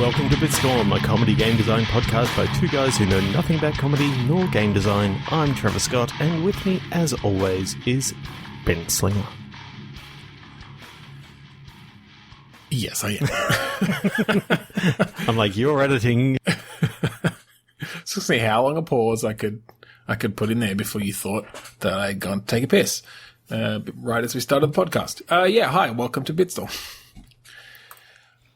welcome to Bitstorm, a comedy game design podcast by two guys who know nothing about comedy nor game design. I'm Trevor Scott, and with me, as always, is Ben Slinger. Yes, I am. I'm like, you're editing. So see how long a pause I could put in there before you thought that I'd gone to take a piss. Right as we started the podcast. Hi, welcome to Bitstorm.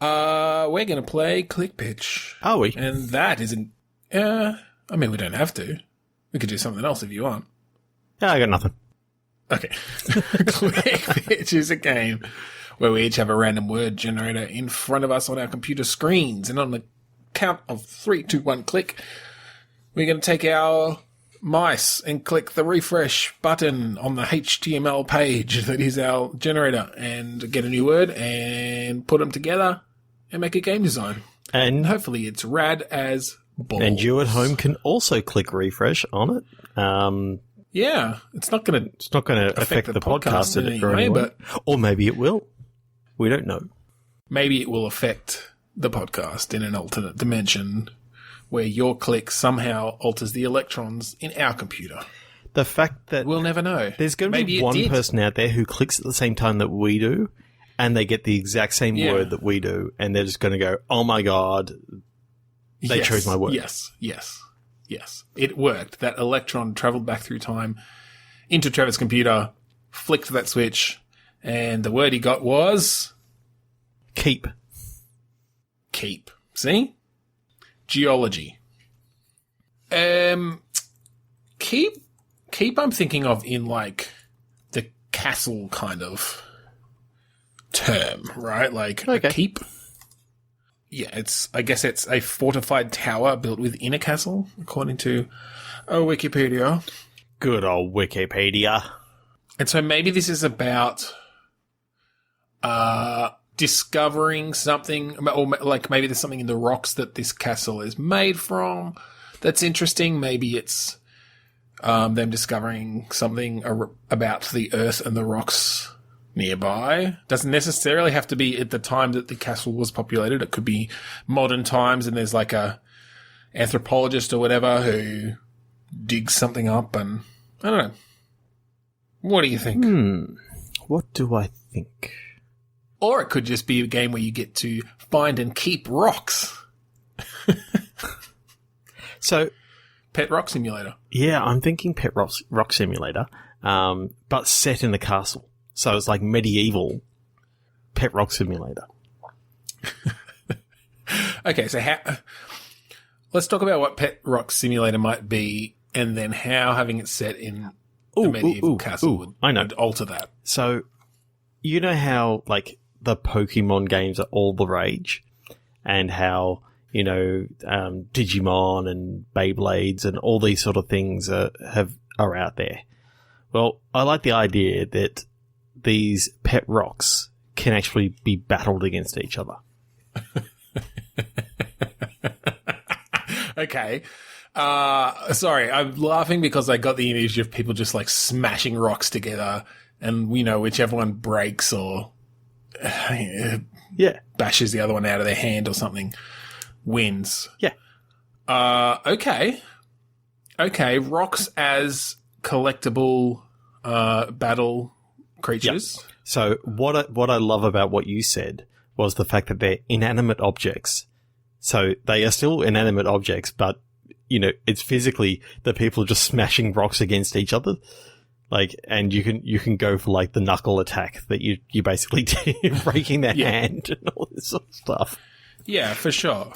We're going to play Click Pitch. Are we? And that isn't... I mean, we don't have to. We could do something else if you want. Yeah, I got nothing. Okay. Click Pitch is a game where we each have a random word generator in front of us on our computer screens. And on the count of 3, 2, 1, click, we're going to take our mice and click the refresh button on the HTML page that is our generator and get a new word and put them together and make a game design. And hopefully it's rad as balls. And you at home can also click refresh on it. Yeah, it's not going to affect the podcast in any way, but or maybe it will. We don't know. Maybe it will affect the podcast in an alternate dimension where your click somehow alters the electrons in our computer. The fact that we'll never know. There's going to be one person out there who clicks at the same time that we do, and they get the exact same word that we do, and they're just going to go, "Oh my god, they chose my word." Yes. It worked. That electron traveled back through time into Trevor's computer, flicked that switch, and the word he got was keep. Keep. See? Geology. Keep I'm thinking of in like the castle kind of term, right? Like a keep. Yeah, I guess it's a fortified tower built within a castle, according to Wikipedia. Good old Wikipedia. And so maybe this is about discovering something, or like maybe there's something in the rocks that this castle is made from that's interesting. Maybe it's them discovering something about the earth and the rocks nearby. Doesn't necessarily have to be at the time that the castle was populated. It could be modern times, and there's like a anthropologist or whatever who digs something up, and I don't know. What do you think? What do I think? Or it could just be a game where you get to find and keep rocks. So, Pet Rock Simulator. Yeah, I'm thinking Pet Rock Simulator, but set in the castle. So it's like medieval Pet Rock Simulator. Okay, so let's talk about what Pet Rock Simulator might be, and then how having it set in the medieval castle would alter that. So, you know how, like, the Pokemon games are all the rage, and how, you know, Digimon and Beyblades and all these sort of things are out there. Well, I like the idea that these pet rocks can actually be battled against each other. Okay. Sorry, I'm laughing because I got the image of people just like smashing rocks together, and, you know, whichever one breaks or bashes the other one out of their hand or something wins. Yeah. Okay. Rocks as collectible battle creatures. Yep. So what I love about what you said was the fact that they're inanimate objects. So they are still inanimate objects, but, you know, it's physically the people just smashing rocks against each other. Like, and you can go for like the knuckle attack that you basically breaking their hand and all this sort of stuff. Yeah, for sure.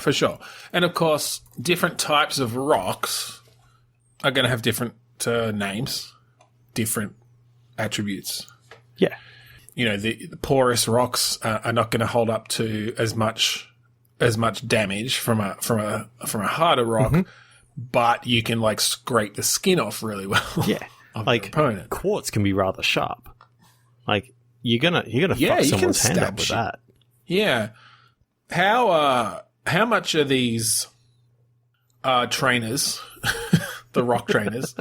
And of course, different types of rocks are going to have different names, different attributes. Yeah. You know, the porous rocks are not going to hold up to as much damage from a harder rock, but you can like scrape the skin off really well. Yeah. Like opponent. Quartz can be rather sharp. Like you're gonna fuck someone's hand up with that. Yeah. How much are these trainers, the rock trainers?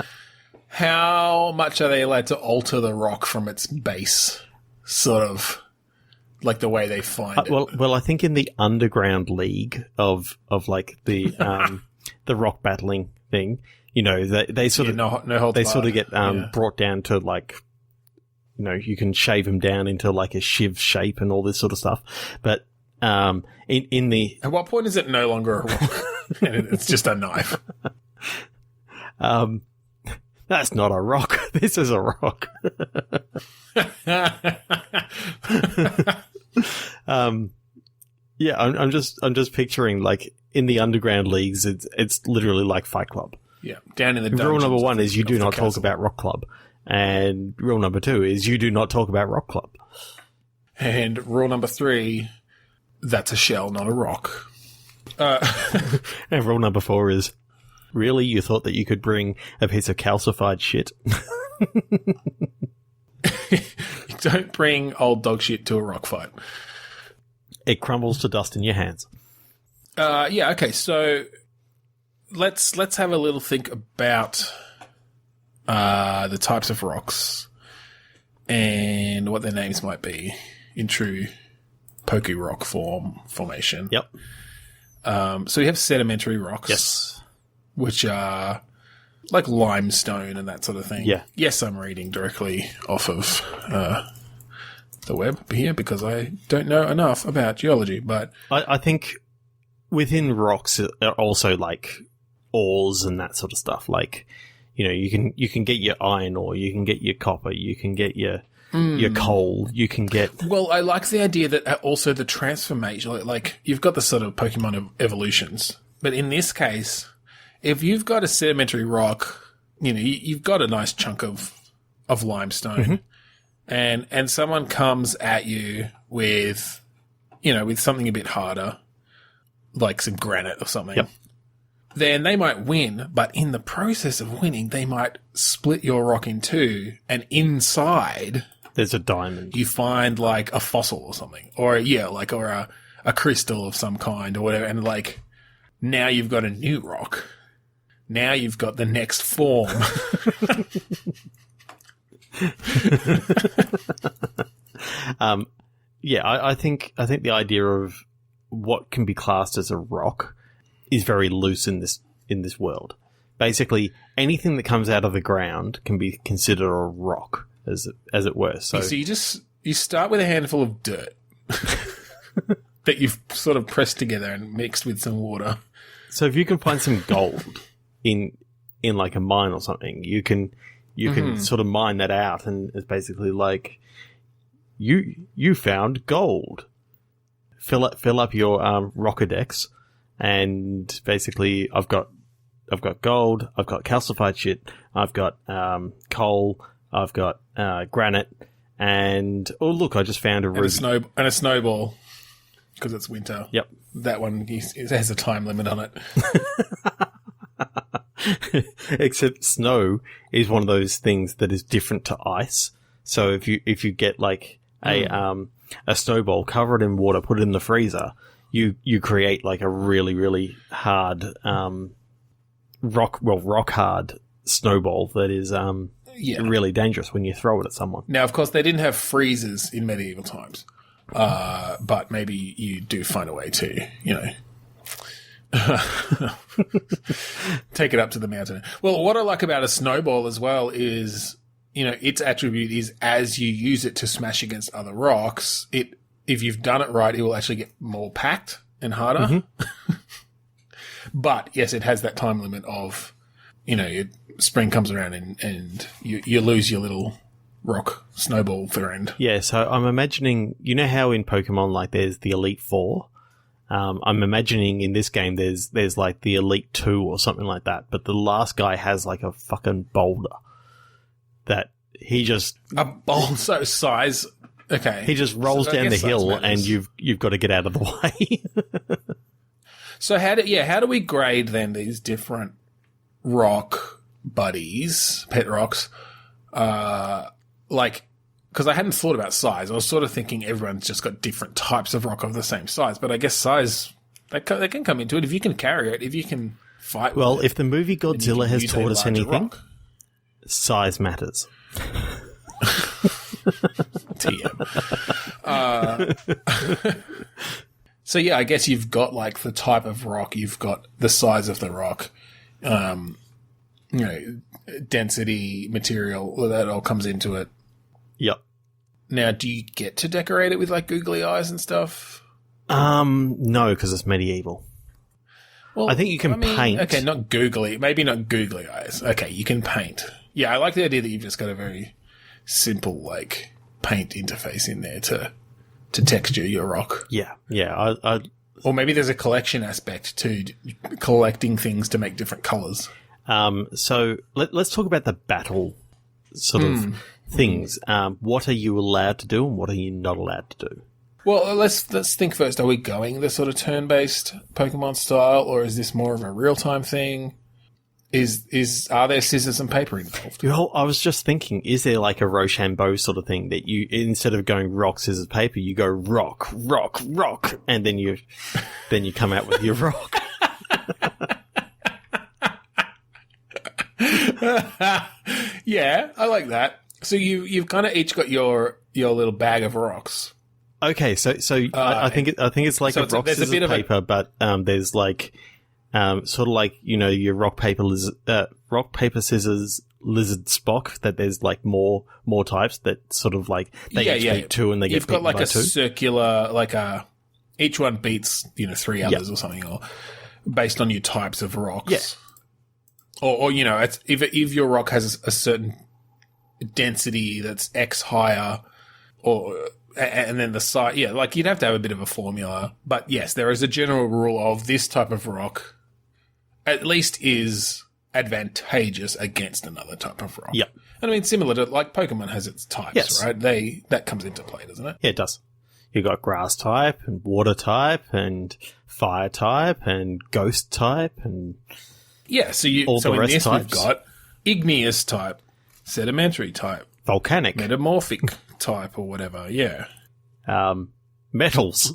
How much are they allowed to alter the rock from its base sort of Like the way they find it. Well, I think in the underground league of like the the rock battling thing, you know, they sort of get brought down to like, you know, you can shave them down into like a shiv shape and all this sort of stuff. But in the at what point is it no longer a rock? It's just a knife. That's not a rock. This is a rock. Yeah, I'm just picturing like in the underground leagues, it's literally like Fight Club. Yeah, down in the rule number 1 is you do not talk about Rock Club, and rule number 2 is you do not talk about Rock Club, and rule number 3, that's a shell, not a rock. And rule number 4 is, really, you thought that you could bring a piece of calcified shit? Don't bring old dog shit to a rock fight. It crumbles to dust in your hands. Yeah, okay, so let's have a little think about the types of rocks and what their names might be in true Poke rock formation. Yep. So we have sedimentary rocks. Yes. Which are like limestone and that sort of thing. Yeah. Yes, I'm reading directly off of the web here because I don't know enough about geology, but I think within rocks are also like ores and that sort of stuff. Like, you know, you can get your iron ore, you can get your copper, you can get your coal, you can get... Well, I like the idea that also the transformation, like you've got the sort of Pokemon evolutions, but in this case, if you've got a sedimentary rock, you know, you've got a nice chunk of limestone, and someone comes at you with, you know, with something a bit harder, like some granite or something. Yep. Then they might win, but in the process of winning, they might split your rock in two, and inside there's a diamond. You find like a fossil or something, or a crystal of some kind or whatever, and like now you've got a new rock. Now you've got the next form. Yeah, I think the idea of what can be classed as a rock is very loose in this world. Basically, anything that comes out of the ground can be considered a rock, as it were. So you start with a handful of dirt that you've sort of pressed together and mixed with some water. So if you can find some gold in like a mine or something, you can sort of mine that out, and it's basically like you found gold. Fill up your Rockadex, and basically I've got gold, I've got calcified shit, I've got coal, I've got granite, and oh look, I just found a ruby. And a snowball because it's winter. Yep, that one it has a time limit on it. Except snow is one of those things that is different to ice. So if you get like a snowball, cover it in water, put it in the freezer, you create like a really, really hard rock hard snowball that is really dangerous when you throw it at someone. Now, of course, they didn't have freezers in medieval times, but maybe you do find a way to, you know, take it up to the mountain. Well, what I like about a snowball as well is, you know, its attribute is as you use it to smash against other rocks, if you've done it right, it will actually get more packed and harder. But yes, it has that time limit of, you know, spring comes around and you lose your little rock snowball friend. Yeah, so I'm imagining, you know how in Pokemon, like, there's the Elite Four? I'm imagining in this game there's like the Elite 2 or something like that, but the last guy has like a fucking boulder that he just... A boulder, so size... Okay. He just rolls down the hill and you've got to get out of the way. So how do we grade then these different rock buddies, pet rocks? Like, because I hadn't thought about size. I was sort of thinking everyone's just got different types of rock of the same size. But I guess size, they can come into it. If you can carry it, if you can fight with it. Well, if the movie Godzilla has taught us anything, size matters. TM. So yeah, I guess you've got like the type of rock, you've got the size of the rock, density, material, that all comes into it. Yep. Now, do you get to decorate it with like googly eyes and stuff? No, because it's medieval. Well, I think you can paint. Okay, maybe not googly eyes. Okay, you can paint. Yeah, I like the idea that you've just got a very simple like paint interface in there to texture your rock. Yeah. Or maybe there's a collection aspect to collecting things to make different colours. So let's talk about the battle sort of things. What are you allowed to do and what are you not allowed to do? Well, let's think first. Are we going the sort of turn-based Pokemon style, or is this more of a real-time thing? Are there scissors and paper involved? I was just thinking, is there like a Rochambeau sort of thing that you, instead of going rock, scissors, paper, you go rock, rock, rock, and then you come out with your rock. Yeah, I like that. So you've kind of each got your little bag of rocks. Okay, so I think it's like a rock, scissors, paper, but there's like sort of like, your rock paper scissors lizard Spock, that there's like more types that sort of like they each beat two and they get beaten by two. You've got like a circular, like each one beats 3 others or something, or based on your types of rocks. Yeah. Or it's, if your rock has a certain density that's X higher, and then the size, like you'd have to have a bit of a formula. But yes, there is a general rule of this type of rock at least is advantageous against another type of rock. Yep. And I mean, similar to like Pokemon has its types, right? That comes into play, doesn't it? Yeah, it does. You've got grass type and water type and fire type and ghost type and so in this types. We've got igneous type, sedimentary type, volcanic, metamorphic type, or whatever. Yeah. Metals.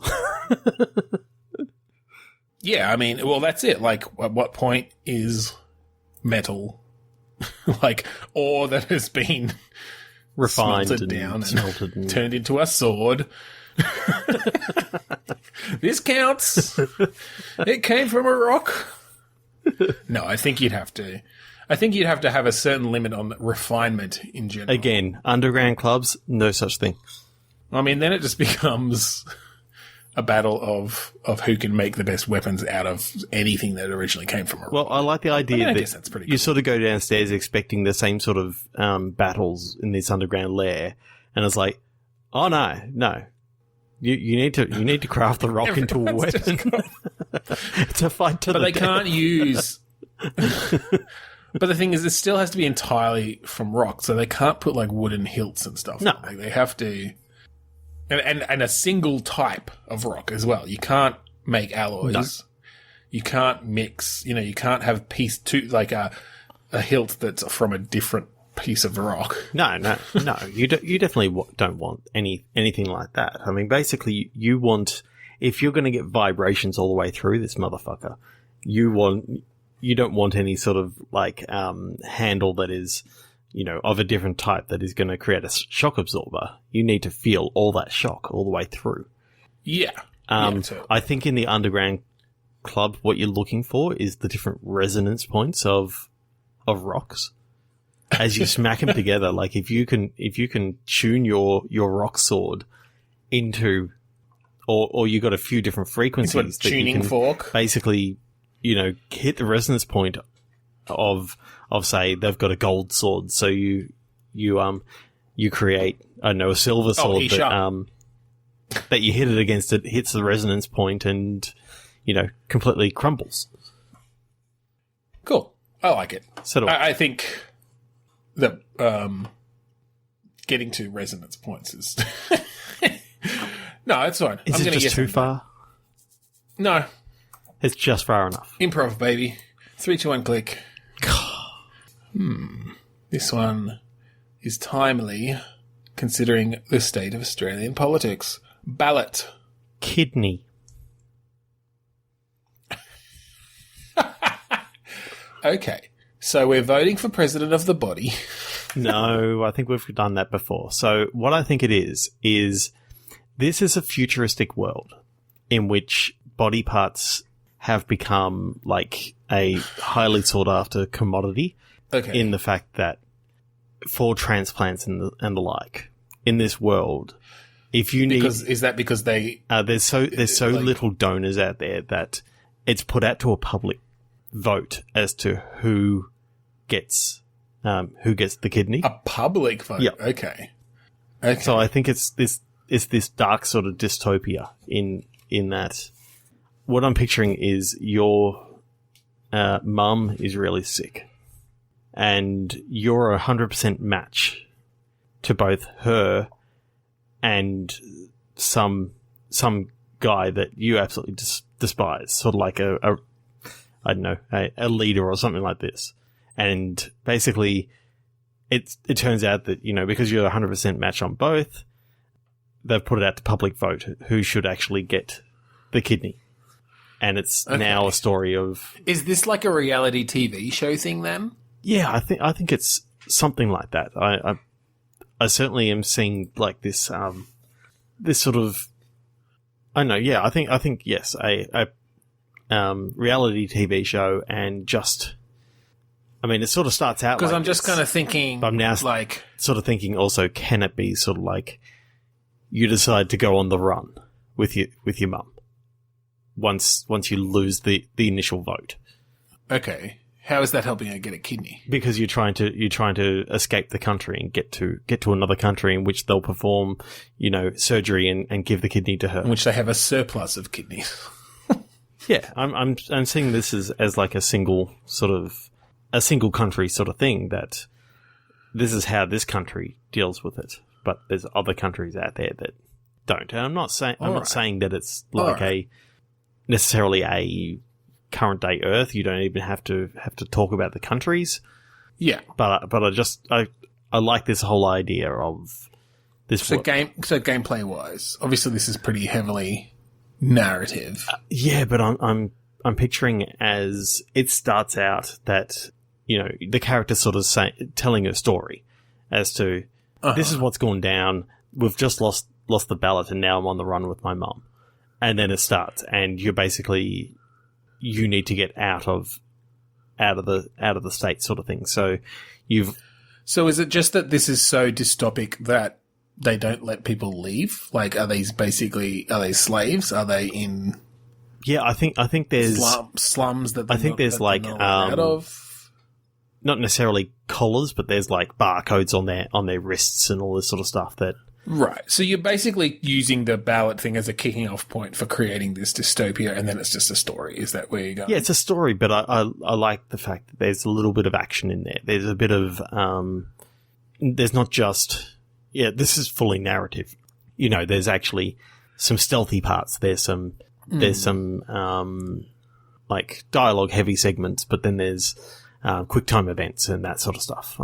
Yeah, I mean, well, that's it. Like, at what point is metal like ore that has been refined smelted down and smelted and turned into a sword? This counts. It came from a rock. No, I think you'd have to have a certain limit on refinement in general. Again, underground clubs, no such thing. I mean, then it just becomes a battle of who can make the best weapons out of anything that originally came from a rock. Well, I like the idea I that guess that's pretty you sort of go downstairs expecting the same sort of battles in this underground lair, and it's like, oh no. You need to craft the rock into a weapon to fight to the death. But they can't use. But the thing is, it still has to be entirely from rock, so they can't put like wooden hilts and stuff. No, they have to, and a single type of rock as well. You can't make alloys. No. You can't mix. You can't have like a hilt that's from a different piece of rock. No. You definitely don't want anything like that. I mean, basically, you want, if you're going to get vibrations all the way through this motherfucker, you don't want any sort of like handle that is, of a different type that is going to create a shock absorber. You need to feel all that shock all the way through. Yeah. I think in the underground club, what you're looking for is the different resonance points of rocks. As you smack them together, like if you can tune your rock sword into, or you got a few different frequencies that tuning you can fork, basically, hit the resonance point of say they've got a gold sword, so you create, I don't know, a silver sword that you hit it against, it hits the resonance point and completely crumbles. Cool, I like it. So I think that getting to resonance points is no, it's fine. Is it just too far? No, it's just far enough. Improv, baby. 3, 2, 1, click. This one is timely, considering the state of Australian politics. Ballot. Kidney. Okay, so we're voting for president of the body. No, I think we've done that before. So what I think it is this is a futuristic world in which body parts have become like a highly sought after commodity. Okay. In the fact that for transplants and the like in this world, if you need, is that because there's so like, little donors out there that it's put out to a public vote as to who gets the kidney. A public vote. Yep. Okay. So I think it's this dark sort of dystopia in that. What I'm picturing is your mum is really sick, and you're 100% match to both her and some guy that you absolutely despise, sort of like a leader or something like this. And basically, it turns out that, because you're 100% match on both, they've put it out to public vote who should actually get the kidney. And it's now a story of... Is this like a reality TV show thing then? Yeah, I think it's something like that. I certainly am seeing like this this sort of... I don't know, yeah, I think yes, a reality TV show, and just... I mean, it sort of starts out because I'm just kind of thinking... I'm now like sort of thinking also, can it be sort of like you decide to go on the run with your mum once you lose the initial vote? Okay. How is that helping her get a kidney? Because you're trying to escape the country and get to another country in which they'll perform, surgery and give the kidney to her. In which they have a surplus of kidneys. Yeah, I'm seeing this as like a single country sort of thing, that this is how this country deals with it. But there's other countries out there that don't. And I'm not saying that it's like necessarily a current day Earth. You don't even have to talk about the countries. Yeah. But I like this whole idea of this. So gameplay wise, obviously this is pretty heavily narrative. Yeah, but I'm picturing as it starts out that the character sort of telling a story as to this is what's gone down. We've just lost the ballot, and now I'm on the run with my mum. And then it starts, and you're basically you need to get out of the state, sort of thing. So So is it just that this is so dystopic that they don't let people leave? Like, are they slaves? Are they in? Yeah, I think there's slums that I think there's like out of. Not necessarily collars, but there's like barcodes on their wrists and all this sort of stuff that. Right. So you're basically using the ballot thing as a kicking off point for creating this dystopia, and then it's just a story. Is that where you're going? Yeah, it's a story, but I like the fact that there's a little bit of action in there. There's a bit of there's not just this is fully narrative. There's actually some stealthy parts. There's some like dialogue heavy segments, but then there's quick time events and that sort of stuff.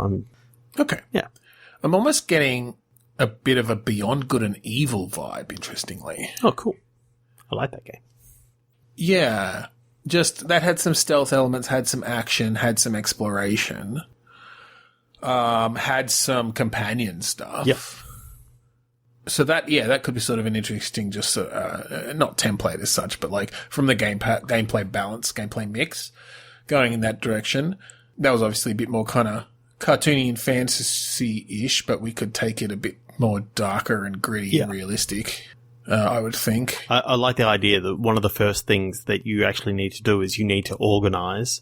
Okay. Yeah. I'm almost getting a bit of a Beyond Good and Evil vibe, interestingly. Oh, cool. I like that game. Yeah. Just, that had some stealth elements, had some action, had some exploration, had some companion stuff. Yep. So that could be sort of an interesting, just not template as such, but like from the gameplay balance, gameplay mix, going in that direction. That was obviously a bit more kind of cartoony and fantasy-ish, but we could take it a bit more darker and gritty and realistic, I would think. I like the idea that one of the first things that you actually need to do is you need to organise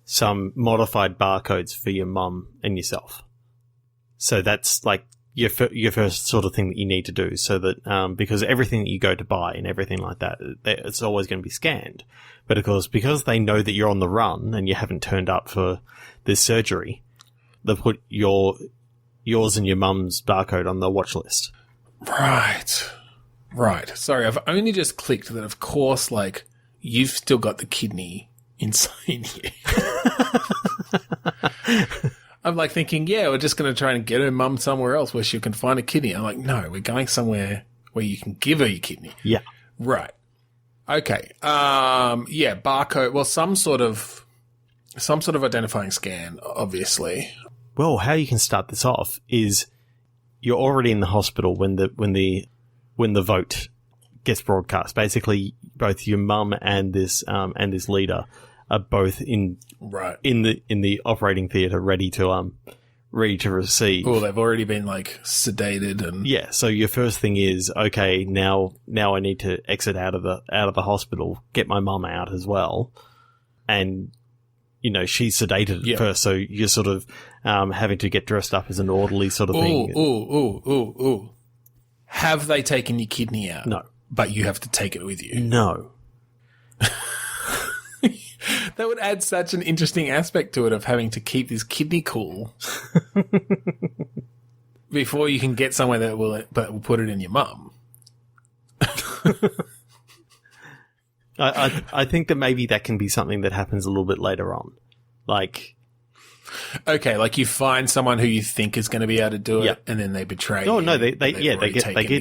some modified barcodes for your mum and yourself. So that's like your first sort of thing that you need to do, so that because everything that you go to buy and everything like that, it's always going to be scanned. But of course, because they know that you're on the run and you haven't turned up for this surgery, they put yours and your mum's barcode on the watch list. Right. Sorry, I've only just clicked that, of course, like, you've still got the kidney inside you. I'm like thinking, we're just going to try and get her mum somewhere else where she can find a kidney. I'm like, no, we're going somewhere where you can give her your kidney. Yeah. Right. Okay. Barcode. Well, some sort of identifying scan, obviously. Well, how you can start this off is you're already in the hospital when the vote gets broadcast. Basically, both your mum and this leader are both in the operating theatre, ready to receive. Oh, they've already been like sedated and So your first thing is, okay, now I need to exit out of the hospital, get my mum out as well, and she's sedated at first, so you're sort of having to get dressed up as an orderly sort of thing. Ooh. Have they taken your kidney out? No. But you have to take it with you? No. That would add such an interesting aspect to it of having to keep this kidney cool before you can get somewhere that will put it in your mum. I think that maybe that can be something that happens a little bit later on. Okay, like you find someone who you think is going to be able to do it, and then they betray you. Oh no, they get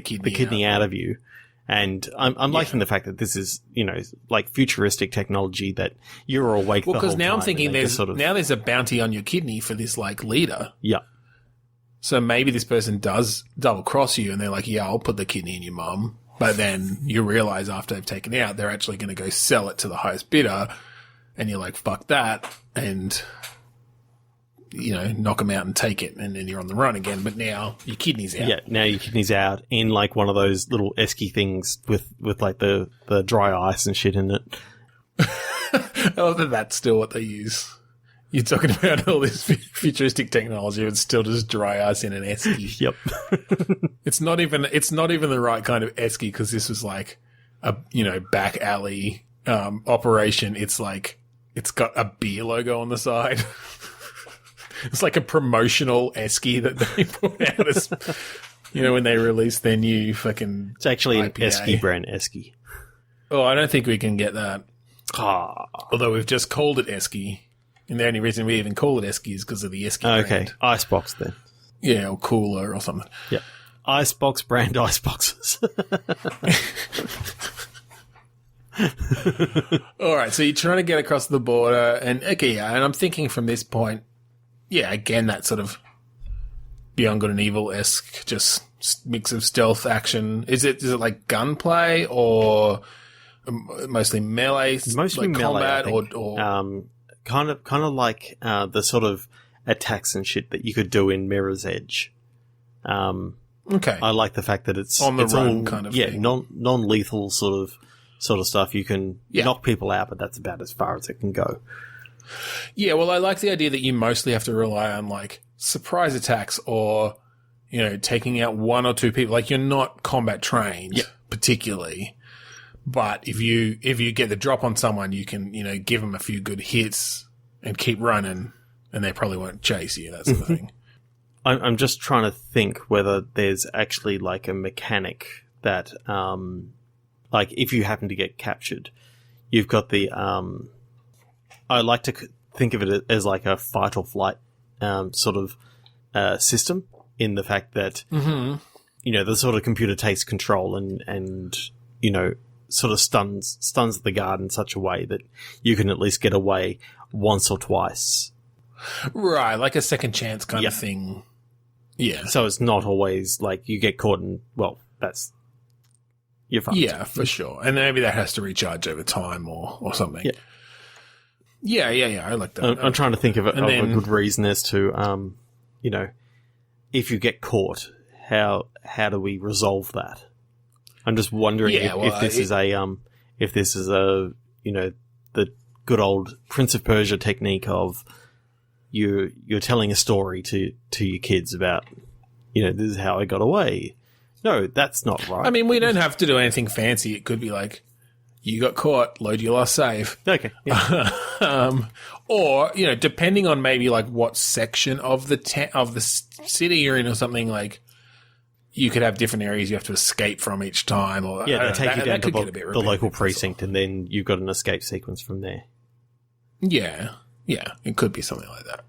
the kidney out of you. And I'm liking the fact that this is, like futuristic technology that you're awake the whole time. Well, because now I'm thinking there's a bounty on your kidney for this like leader. Yeah. So maybe this person does double cross you, and they're like, "Yeah, I'll put the kidney in your mum." But then you realize after they've taken it out, they're actually going to go sell it to the highest bidder, and you're like, "Fuck that!" and knock them out and take it, and then you're on the run again. But now your kidney's out. Yeah, now your kidney's out in like one of those little esky things with like the dry ice and shit in it. I love that that's still what they use. You're talking about all this futuristic technology, it's still just dry ice in an esky. Yep. It's not even the right kind of esky, because this was like a back alley operation. It's like it's got a beer logo on the side. It's like a promotional esky that they put out as, when they release their new fucking It's actually IPA. an esky brand esky. Oh, I don't think we can get that. Although we've just called it esky. And the only reason we even call it esky is because of the esky brand. Okay, Icebox then. Yeah, or Cooler or something. Yeah. Icebox brand Iceboxes. All right, so you're trying to get across the border, and and I'm thinking from this point, again, that sort of Beyond Good and Evil-esque, just mix of stealth action. Is it like gunplay or mostly melee? Mostly like melee, combat, I think. or kind of like the sort of attacks and shit that you could do in Mirror's Edge. okay. I like the fact that it's on the it's run all, kind of thing. non-lethal sort of stuff. You can knock people out, but that's about as far as it can go. Yeah, well, I like the idea that you mostly have to rely on like surprise attacks or, taking out one or two people. Like you're not combat trained particularly, but if you get the drop on someone, you can, give them a few good hits and keep running, and they probably won't chase you. That sort of thing. I'm just trying to think whether there's actually like a mechanic that, like if you happen to get captured, you've got the, I like to think of it as like a fight or flight sort of system, in the fact that the sort of computer takes control and sort of stuns the guard in such a way that you can at least get away once or twice. Right, like a second chance kind of thing. Yeah. So it's not always like you get caught and you're fucked. Yeah, for sure. And maybe that has to recharge over time or something. Yeah. Yeah. I like that. I'm trying to think of a good reason as to, if you get caught, how do we resolve that? I'm just wondering if this is a the good old Prince of Persia technique of you're telling a story to your kids about, this is how I got away. No, that's not right. I mean, we don't have to do anything fancy. It could be like, you got caught, load your last save. Okay. Yeah. Or, depending on maybe like what section of the city you're in or something, like you could have different areas you have to escape from each time. Or they take you down to the local precinct, and then you've got an escape sequence from there. Yeah, it could be something like that.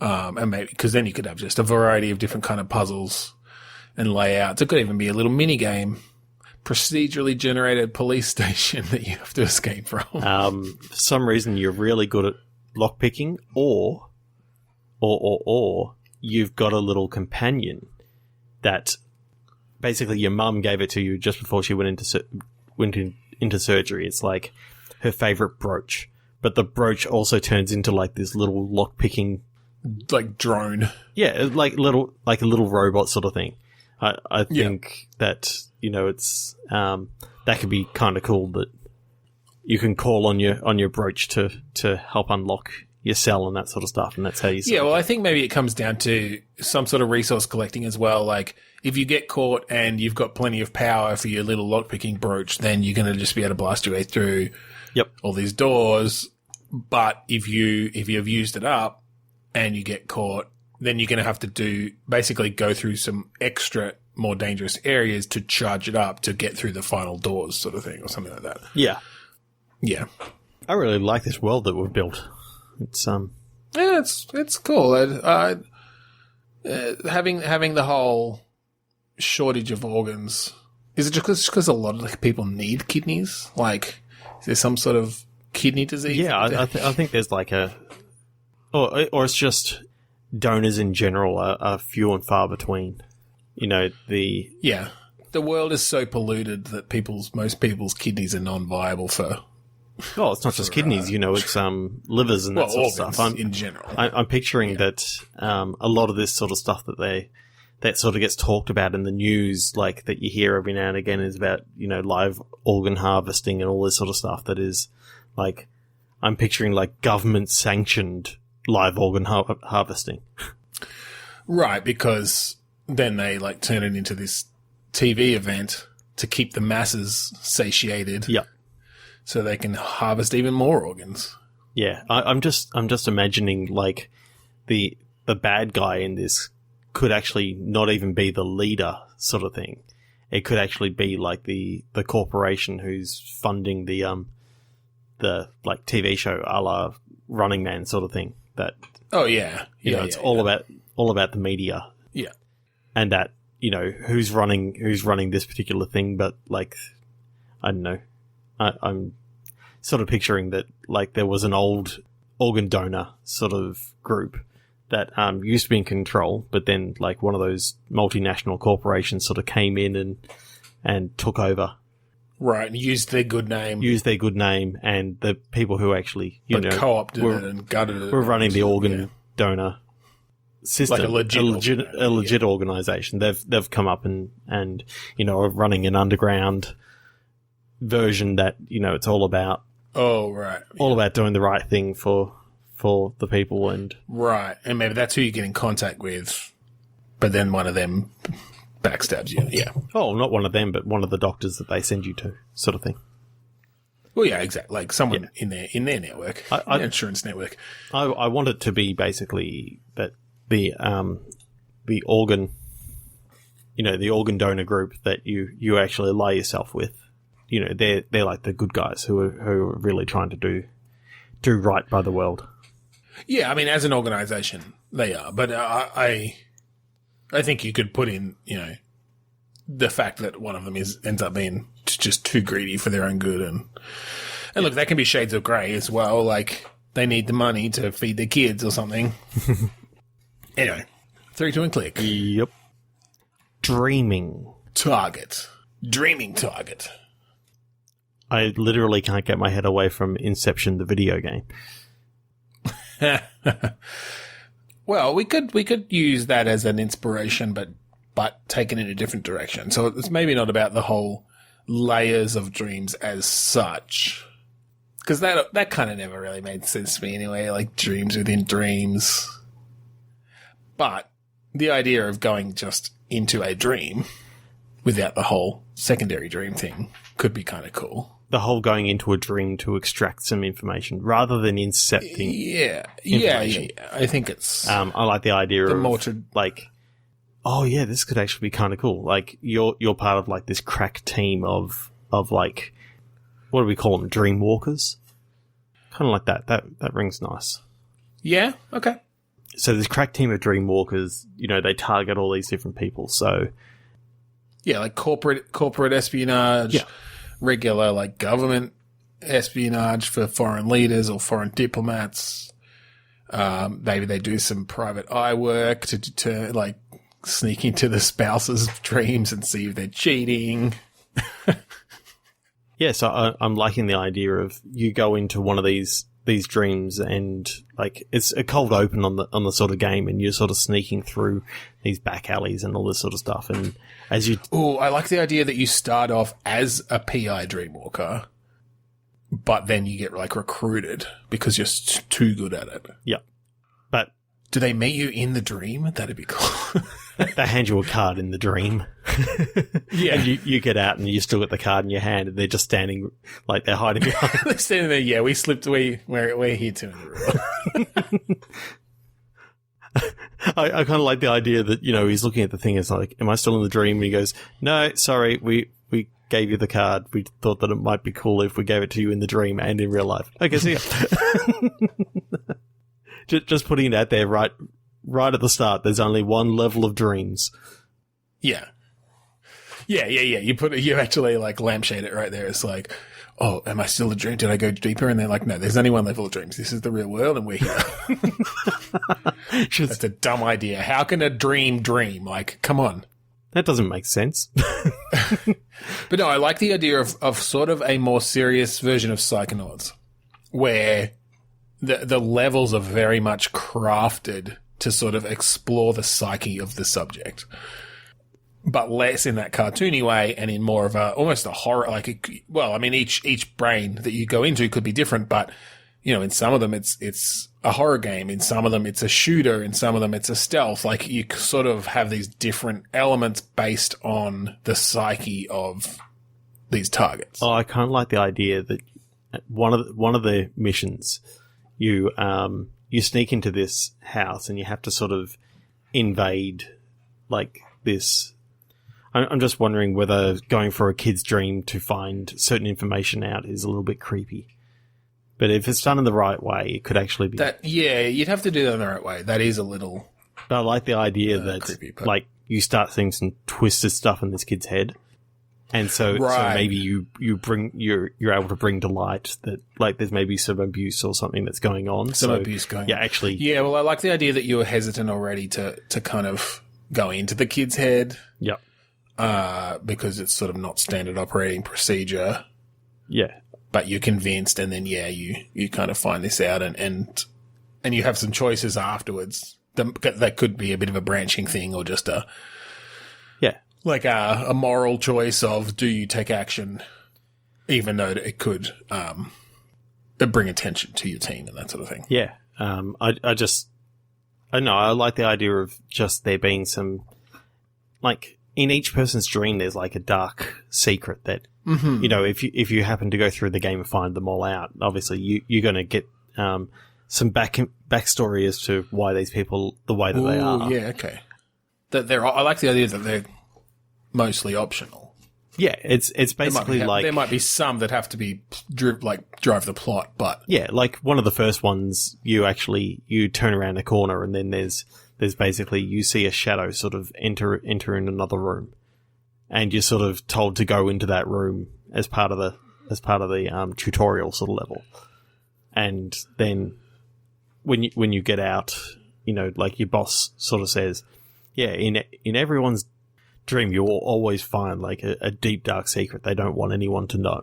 And maybe because then you could have just a variety of different kind of puzzles and layouts. It could even be a little mini game, procedurally generated police station that you have to escape from. For some reason, you're really good at lockpicking, or you've got a little companion that basically your mum gave it to you just before she went into surgery. It's like her favorite brooch, but the brooch also turns into like this little lock-picking, like drone. Yeah, like a little robot sort of thing. I think that, you know, it's that could be kind of cool, that you can call on your brooch to help unlock your cell and that sort of stuff, and that's how you. Yeah, well, I think maybe it comes down to some sort of resource collecting as well. Like, if you get caught and you've got plenty of power for your little lockpicking brooch, then you're going to just be able to blast your way through all these doors. But if you've used it up and you get caught, then you're going to have to basically go through some extra, more dangerous areas to charge it up to get through the final doors, sort of thing, or something like that. Yeah. Yeah. I really like this world that we've built. It's yeah, it's cool. Having the whole shortage of organs, is it just because a lot of people need kidneys? Like, is there some sort of kidney disease? Yeah, I think there's like or it's just donors in general are few and far between. You know, the world is so polluted that most people's kidneys are non-viable for. Well, it's not just kidneys, you know, it's livers and that sort of stuff. In general. I'm picturing that a lot of this sort of stuff that sort of gets talked about in the news, like that you hear every now and again, is about, you know, live organ harvesting and all this sort of stuff that is like, I'm picturing like government sanctioned live organ harvesting. Right, because then they like turn it into this TV event to keep the masses satiated. Yeah. So they can harvest even more organs. Yeah, I'm just imagining like the bad guy in this could actually not even be the leader, sort of thing. It could actually be like the corporation who's funding the like TV show a la Running Man sort of thing. That you know, it's all about the media. Yeah, and that, you know, who's running this particular thing, but like I don't know. I'm sort of picturing that like there was an old organ donor sort of group that used to be in control, but then like one of those multinational corporations sort of came in and took over. Right, and used their good name, and the people who actually co-opted it and gutted it. We're running the organ donor system, like a legit organization. They've come up and you know, are running an underground version that, you know, it's all about about doing the right thing for the people, and maybe that's who you get in contact with, but then one of them backstabs you. Yeah. Oh, not one of them, but one of the doctors that they send you to, sort of thing. Well, yeah, exactly. Like someone in their network, their insurance network. I want it to be basically that the organ, you know, the organ donor group that you actually ally yourself with. You know, they're like the good guys who are really trying to do right by the world. Yeah, I mean, as an organization, they are. But I think you could put in, you know, the fact that one of them ends up being just too greedy for their own good, and look, that can be shades of grey as well. Like they need the money to feed their kids or something. Anyway, 3, 2, and click. Yep. Dreaming target. I literally can't get my head away from Inception, the video game. Well, we could use that as an inspiration, but taken in a different direction. So it's maybe not about the whole layers of dreams as such, because that kind of never really made sense to me anyway. Like dreams within dreams, but the idea of going just into a dream without the whole secondary dream thing could be kind of cool. The whole going into a dream to extract some information rather than incepting. Yeah. I think it's. I like the idea of like, oh yeah, this could actually be kind of cool. Like you're part of like this crack team of like, what do we call them? Dream walkers. Kind of like that. That rings nice. Yeah. Okay. So this crack team of dream walkers, you know, they target all these different people. So. Yeah, like corporate espionage. Yeah. Regular, like, government espionage for foreign leaders or foreign diplomats, Maybe they do some private eye work to like sneak into the spouse's dreams and see if they're cheating. Yeah, so I'm liking the idea of you go into one of these dreams and like it's a cold open on the sort of game, and you're sort of sneaking through these back alleys and all this sort of stuff. And as you, I like the idea that you start off as a PI Dreamwalker, but then you get like recruited because you're too good at it. Yeah, but do they meet you in the dream? That'd be cool. They hand you a card in the dream. Yeah. And you get out and you still got the card in your hand, and they're just standing, like they're hiding behind. They're standing there, yeah, we slipped, we're here too. I kind of like the idea that, you know, he's looking at the thing, it's like, am I still in the dream? And he goes, no, sorry, we gave you the card. We thought that it might be cool if we gave it to you in the dream and in real life. Okay, see ya. Just putting it out there right at the start, there's only one level of dreams. Yeah. You actually like lampshade it right there. It's like, oh, am I still a dream? Did I go deeper? And they're like, no, there's only one level of dreams. This is the real world, and we're here. That's a dumb idea. How can a dream? Like, come on. That doesn't make sense. But no, I like the idea of sort of a more serious version of Psychonauts, where the levels are very much crafted to sort of explore the psyche of the subject, but less in that cartoony way and in more of almost a horror. Like, each brain that you go into could be different, but you know, in some of them it's a horror game, in some of them it's a shooter, in some of them it's a stealth. Like, you sort of have these different elements based on the psyche of these targets. Oh, I kind of like the idea that one of the missions, you sneak into this house and you have to sort of invade like this. I'm just wondering whether going for a kid's dream to find certain information out is a little bit creepy. But if it's done in the right way, it could actually be that. Yeah, you'd have to do that in the right way. That is a little. But I like the idea that creepy, like you start seeing some twisted stuff in this kid's head, and so maybe you're able to bring to light that like there's maybe some abuse or something that's going on. Abuse going on. Yeah, actually. Yeah, well, I like the idea that you were hesitant already to kind of go into the kid's head. Yep. Because it's sort of not standard operating procedure. Yeah. But you're convinced, and then you kind of find this out, and you have some choices afterwards. That could be a bit of a branching thing, or just a moral choice of, do you take action, even though it could bring attention to your team and that sort of thing. Yeah. I like the idea of just there being some, like, in each person's dream, there's like a dark secret that, you know, if you happen to go through the game and find them all out, obviously you're going to get some backstory as to why these people the way that they are. Yeah, okay. I like the idea that they're mostly optional. Yeah, it's basically there might be some that have to be drive the plot, but yeah, like one of the first ones, you turn around a corner and then there's basically you see a shadow sort of enter in another room, and you're sort of told to go into that room as part of the tutorial sort of level, and then when you get out, you know, like your boss sort of says, yeah, in everyone's dream you'll always find like a deep dark secret they don't want anyone to know.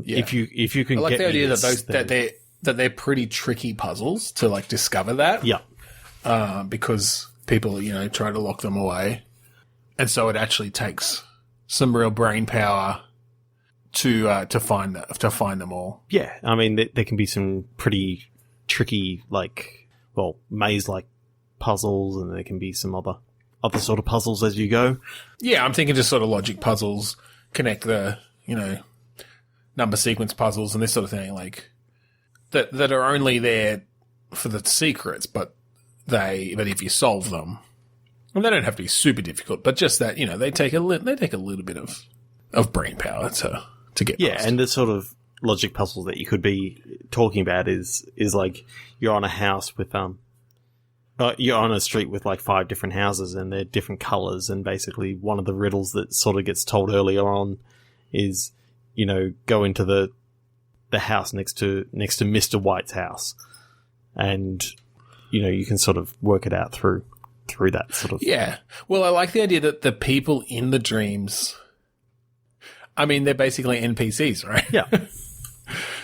If you can, I like get the idea that they're pretty tricky puzzles to like discover that. Yeah. Because people, you know, try to lock them away. And so it actually takes some real brain power to find them all. Yeah. I mean, there can be some pretty tricky, like, well, maze-like puzzles, and there can be some other sort of puzzles as you go. Yeah, I'm thinking just sort of logic puzzles, connect the, you know, number sequence puzzles and this sort of thing, like, that are only there for the secrets, but if you solve them, and they don't have to be super difficult, but just that, you know, they take a little bit of brain power to get past. And the sort of logic puzzles that you could be talking about is like you're on a house with you're on a street with like 5 different houses and they're different colours, and basically one of the riddles that sort of gets told earlier on is, you know, go into the house next to Mr. White's house. and you can sort of work it out through that sort of. Yeah. Well, I like the idea that the people in the dreams, I mean, they're basically NPCs, right? Yeah.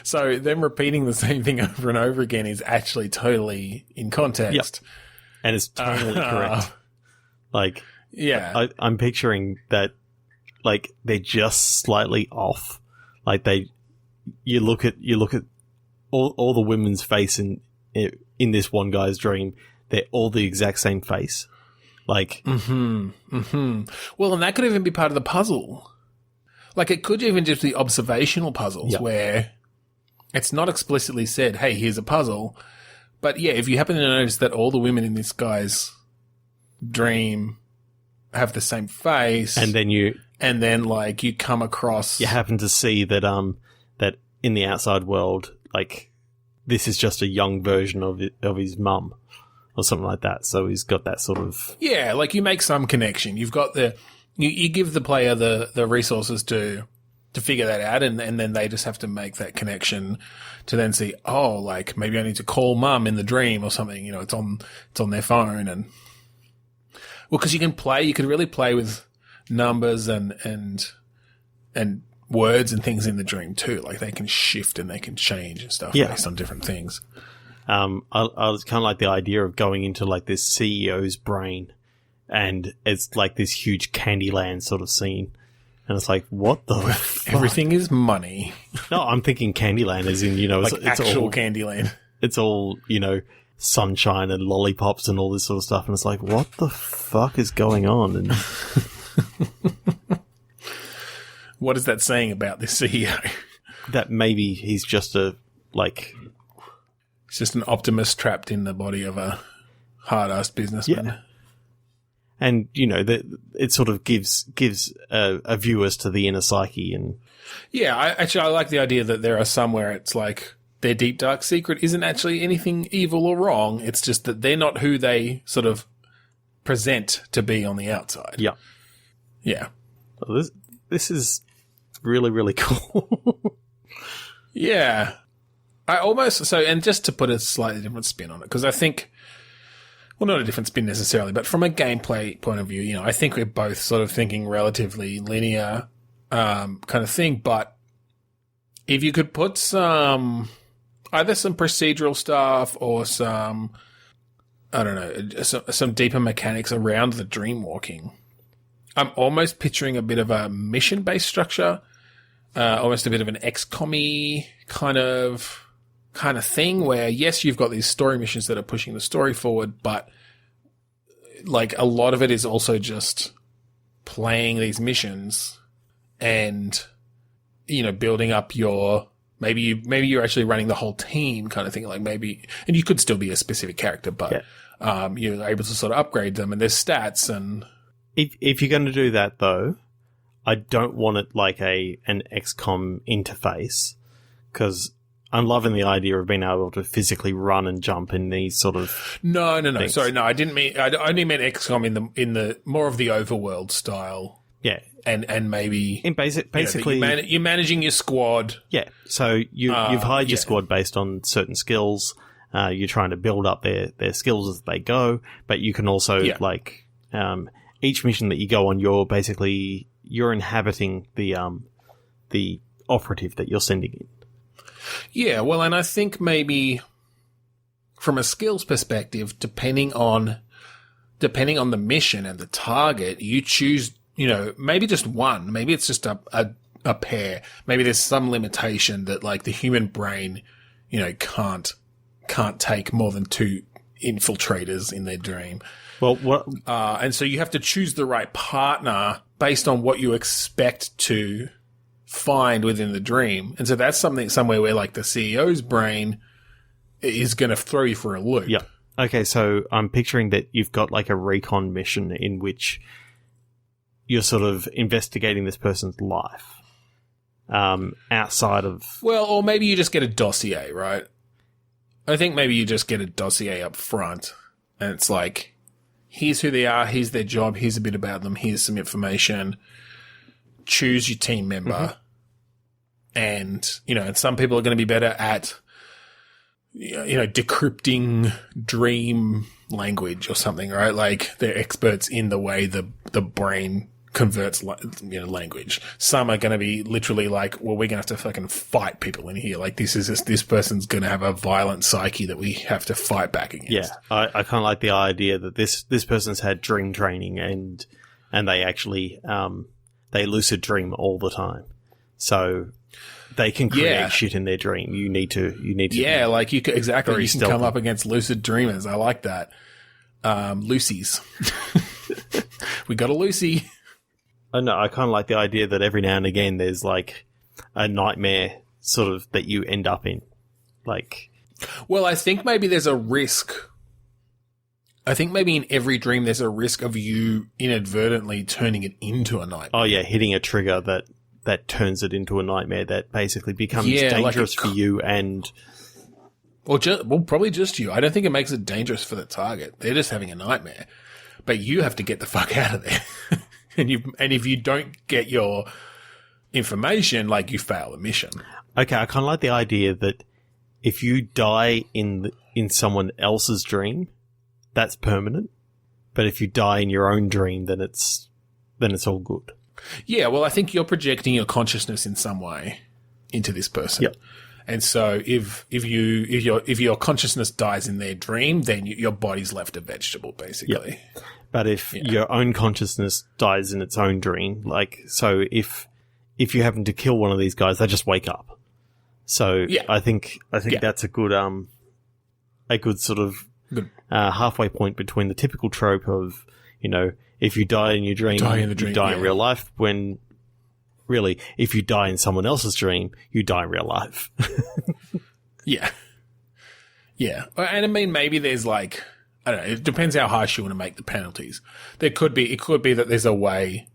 So them repeating the same thing over and over again is actually totally in context. Yep. And it's totally correct. Like, yeah, I'm picturing that, like, they're just slightly off. Like you look at all the women's face in this one guy's dream. They're all the exact same face. Like, well, and that could even be part of the puzzle. Like, it could even just be observational puzzles where it's not explicitly said, "Hey, here's a puzzle." But yeah, if you happen to notice that all the women in this guy's dream have the same face, and then like you come across, you happen to see that that in the outside world, like, this is just a young version of his mum or something like that. So he's got that sort of, yeah, like you make some connection. You've got you give the player the resources to figure that out, and then they just have to make that connection to then see, oh, like maybe I need to call mum in the dream or something. It's on their phone, and well, because you could really play with numbers and words and things in the dream too. Like they can shift and they can change and stuff based on different things. I was kind of like the idea of going into like this CEO's brain, and it's like this huge Candyland sort of scene. And it's like, what the fuck? Everything is money. No, I'm thinking Candyland as in, like it's actual all Candyland. It's all, sunshine and lollipops and all this sort of stuff. And it's like, what the fuck is going on? And what is that saying about this CEO? That maybe he's just he's just an optimist trapped in the body of a hard-assed businessman. Yeah. And, it sort of gives a view as to the inner psyche. And yeah, I like the idea that there are some where it's like their deep, dark secret isn't actually anything evil or wrong. It's just that they're not who they sort of present to be on the outside. Yeah. Yeah. Well, this is really, really cool. Yeah. And just to put a slightly different spin on it, because I think, well, not a different spin necessarily, but from a gameplay point of view, I think we're both sort of thinking relatively linear kind of thing. But if you could put either some procedural stuff or some, I don't know, some deeper mechanics around the dream walking, I'm almost picturing a bit of a mission-based structure, almost a bit of an XCOM-y kind of thing where, yes, you've got these story missions that are pushing the story forward, but like a lot of it is also just playing these missions and, building up maybe you're actually running the whole team kind of thing. Like maybe, and you could still be a specific character, but, you're able to sort of upgrade them and there's stats and. If you're going to do that though, I don't want it like an XCOM interface, because I'm loving the idea of being able to physically run and jump in these sort of. No. things. Sorry, no, I didn't mean. I only meant XCOM in the more of the overworld style. Yeah, and maybe in basically you're managing your squad. Yeah, so you've hired your squad based on certain skills. You're trying to build up their skills as they go, but you can also each mission that you go on, you're inhabiting the operative that you're sending in. Yeah, well, and I think maybe from a skills perspective, depending on the mission and the target, you choose, maybe just one, maybe it's just a pair. Maybe there's some limitation that like the human brain, can't take more than 2 infiltrators in their dream. Well, and so you have to choose the right partner based on what you expect to find within the dream. And so that's somewhere where like the CEO's brain is going to throw you for a loop. Yeah. Okay, so I'm picturing that you've got like a recon mission in which you're sort of investigating this person's life outside of... Well, or maybe you just get a dossier, right? I think maybe you just get a dossier up front and it's like, here's who they are, here's their job, here's a bit about them, here's some information. Choose your team member. Mm-hmm. And, and some people are going to be better at, decrypting dream language or something, right? Like they're experts in the way the brain converts, language. Some are going to be literally like, well, we're going to have to fucking fight people in here. Like this person's going to have a violent psyche that we have to fight back against. Yeah. I kind of like the idea that this person's had dream training and they actually, they lucid dream all the time. So they can create shit in their dream. You need to. Yeah, like you can, exactly. You can stealthy. come up against lucid dreamers. I like that. Lucy's. We got a Lucy. I know. I kind of like the idea that every now and again there's like a nightmare sort of that you end up in. Like, well, I think maybe there's a risk. I think maybe in every dream there's a risk of you inadvertently turning it into a nightmare. Oh yeah, hitting a trigger that turns it into a nightmare that basically becomes dangerous for you and... Well, probably just you. I don't think it makes it dangerous for the target. They're just having a nightmare. But you have to get the fuck out of there. and if you don't get your information, like, you fail the mission. Okay, I kind of like the idea that if you die in someone else's dream, that's permanent. But if you die in your own dream, then it's all good. Yeah, well, I think you're projecting your consciousness in some way into this person. Yep. And so if your consciousness dies in their dream, then your body's left a vegetable, basically. Yep. But if your own consciousness dies in its own dream, like, so if you happen to kill one of these guys, they just wake up. So I think that's a good sort of halfway point between the typical trope of, if you die in your dream, you die in real life, when really, if you die in someone else's dream, you die in real life. Yeah. Yeah. And I mean, maybe there's like, I don't know, it depends how harsh you want to make the penalties. It could be that there's a way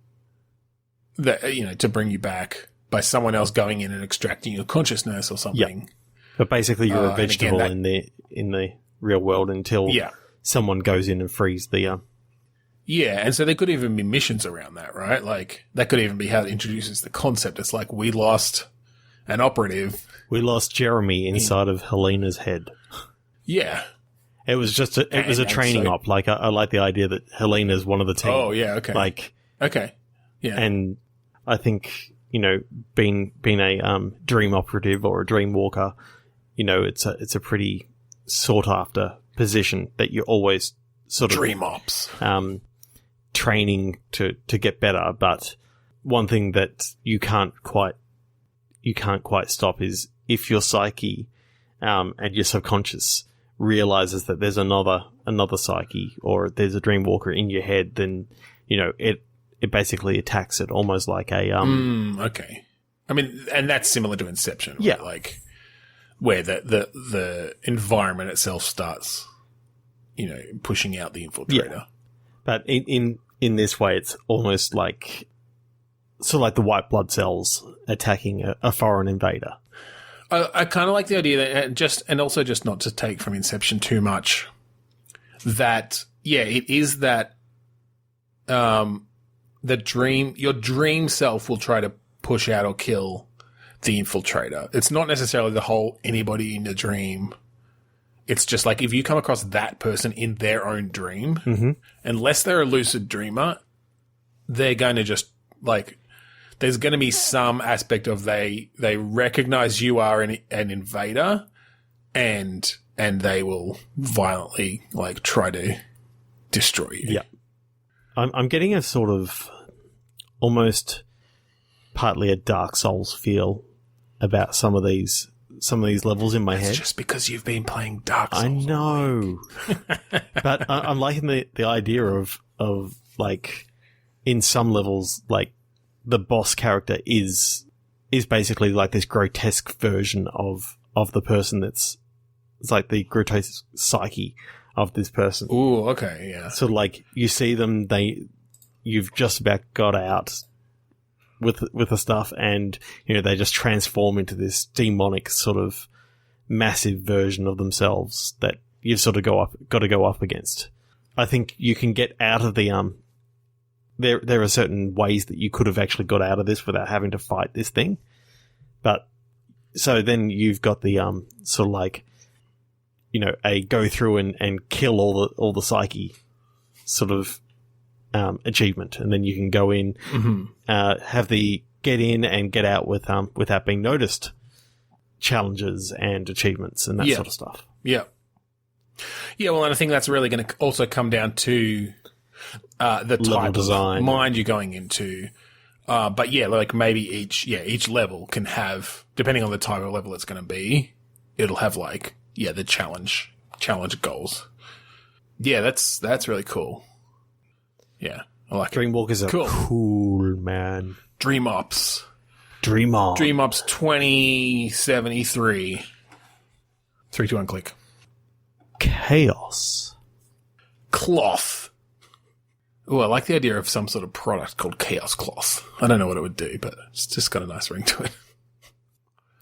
that, to bring you back by someone else going in and extracting your consciousness or something. Yep. But basically you're a vegetable in the real world until someone goes in and frees the... Yeah, and so there could even be missions around that, right? Like, that could even be how it introduces the concept. It's like, we lost an operative. We lost Jeremy inside of Helena's head. Yeah. It was just a training op. Like, I like the idea that Helena's one of the team. Oh, yeah, okay. Like... Okay. Yeah. And I think, being a dream operative or a dream walker, it's a pretty sought after position that you always sort of... Dream ops. Training to get better, but one thing that you can't quite stop is if your psyche and your subconscious realizes that there's another psyche or there's a dream walker in your head, then it basically attacks it almost like a okay. I mean, and that's similar to Inception, right? Yeah, like where the environment itself starts pushing out the infiltrator. Yeah. But in this way, it's almost like the white blood cells attacking a foreign invader. I kind of like the idea that and also just not to take from Inception too much, that it is that your dream self will try to push out or kill the infiltrator. It's not necessarily the whole anybody in the dream. It's just like, if you come across that person in their own dream, unless they're a lucid dreamer, they're going to just, like, there's going to be some aspect of they recognize you are an invader, and they will violently, like, try to destroy you. Yeah. I'm getting a sort of almost partly a Dark Souls feel about some of these levels in my head. It's just because you've been playing Dark Souls. I know. But I'm liking the idea of like, in some levels, like, the boss character is basically like this grotesque version of the person it's like the grotesque psyche of this person. Ooh, okay, yeah. So, like, you see them, you've just about got out with the stuff, and they just transform into this demonic sort of massive version of themselves that you've sort of got to go up against. I think you can get out of the there are certain ways that you could have actually got out of this without having to fight this thing. But so then you've got the sort of like a go through and kill all the psyche sort of achievement, and then you can go in, have the get in and get out without being noticed challenges and achievements and that sort of stuff. Yeah. Yeah, well, and I think that's really going to also come down to the type of mind you're going into. But yeah, like maybe each level can have, depending on the type of level it's going to be, it'll have like, the challenge goals. Yeah, that's really cool. Yeah, I like Dreamwalkers are cool, man. Dream Ops. Dream on. Dream Ops 2073. 3, 2, 1, click. Chaos. Cloth. Oh, I like the idea of some sort of product called Chaos Cloth. I don't know what it would do, but it's just got a nice ring to it.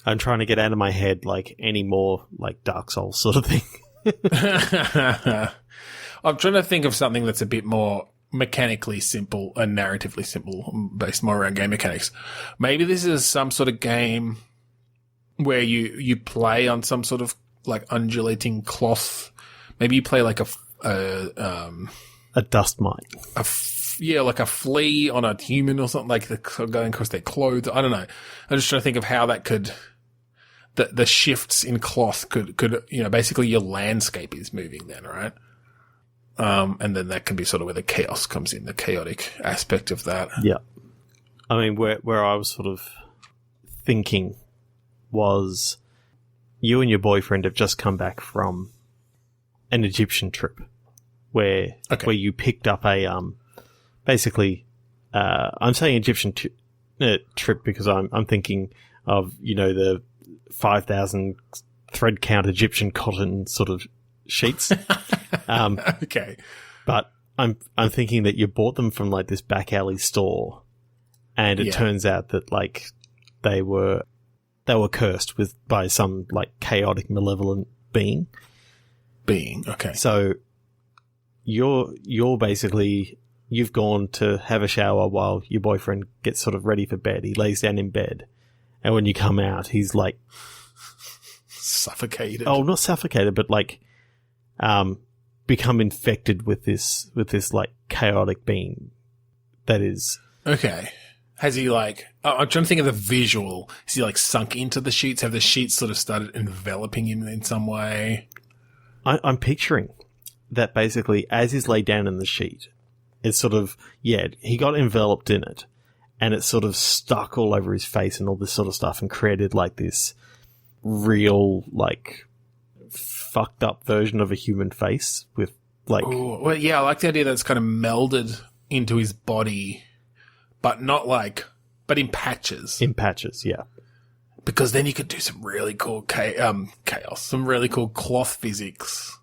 I'm trying to get out of my head like any more like Dark Souls sort of thing. I'm trying to think of something that's a bit more mechanically simple and narratively simple, based more around game mechanics. Maybe this is some sort of game where you play on some sort of like undulating cloth. Maybe you play like a dust mite. Like a flea on a human or something, like going across their clothes. I don't know. I'm just trying to think of how that could, the shifts in cloth could, basically your landscape is moving then, right? And then that can be sort of where the chaos comes in, the chaotic aspect of that. Yeah. I mean, where I was sort of thinking was you and your boyfriend have just come back from an Egyptian trip where you picked up a, basically, I'm saying Egyptian trip because I'm thinking of, the 5,000 thread count Egyptian cotton sort of sheets. Okay. But I'm thinking that you bought them from like this back alley store, and it turns out that like they were cursed by some like chaotic malevolent being. Okay. So you're basically, you've gone to have a shower while your boyfriend gets sort of ready for bed. He lays down in bed, and when you come out, he's like suffocated. Oh, not suffocated, but like become infected with this like chaotic being that is. Okay. Has he like, I'm trying to think of the visual. Is he like sunk into the sheets? Have the sheets sort of started enveloping him in some way? I'm picturing that basically as he's laid down in the sheet, it's sort of, he got enveloped in it, and it's sort of stuck all over his face and all this sort of stuff, and created like this real, like, fucked up version of a human face with like... Ooh, well, yeah, I like the idea that it's kind of melded into his body, but not like... but in patches. In patches, yeah. Because then you could do some really cool chaos, some really cool cloth physics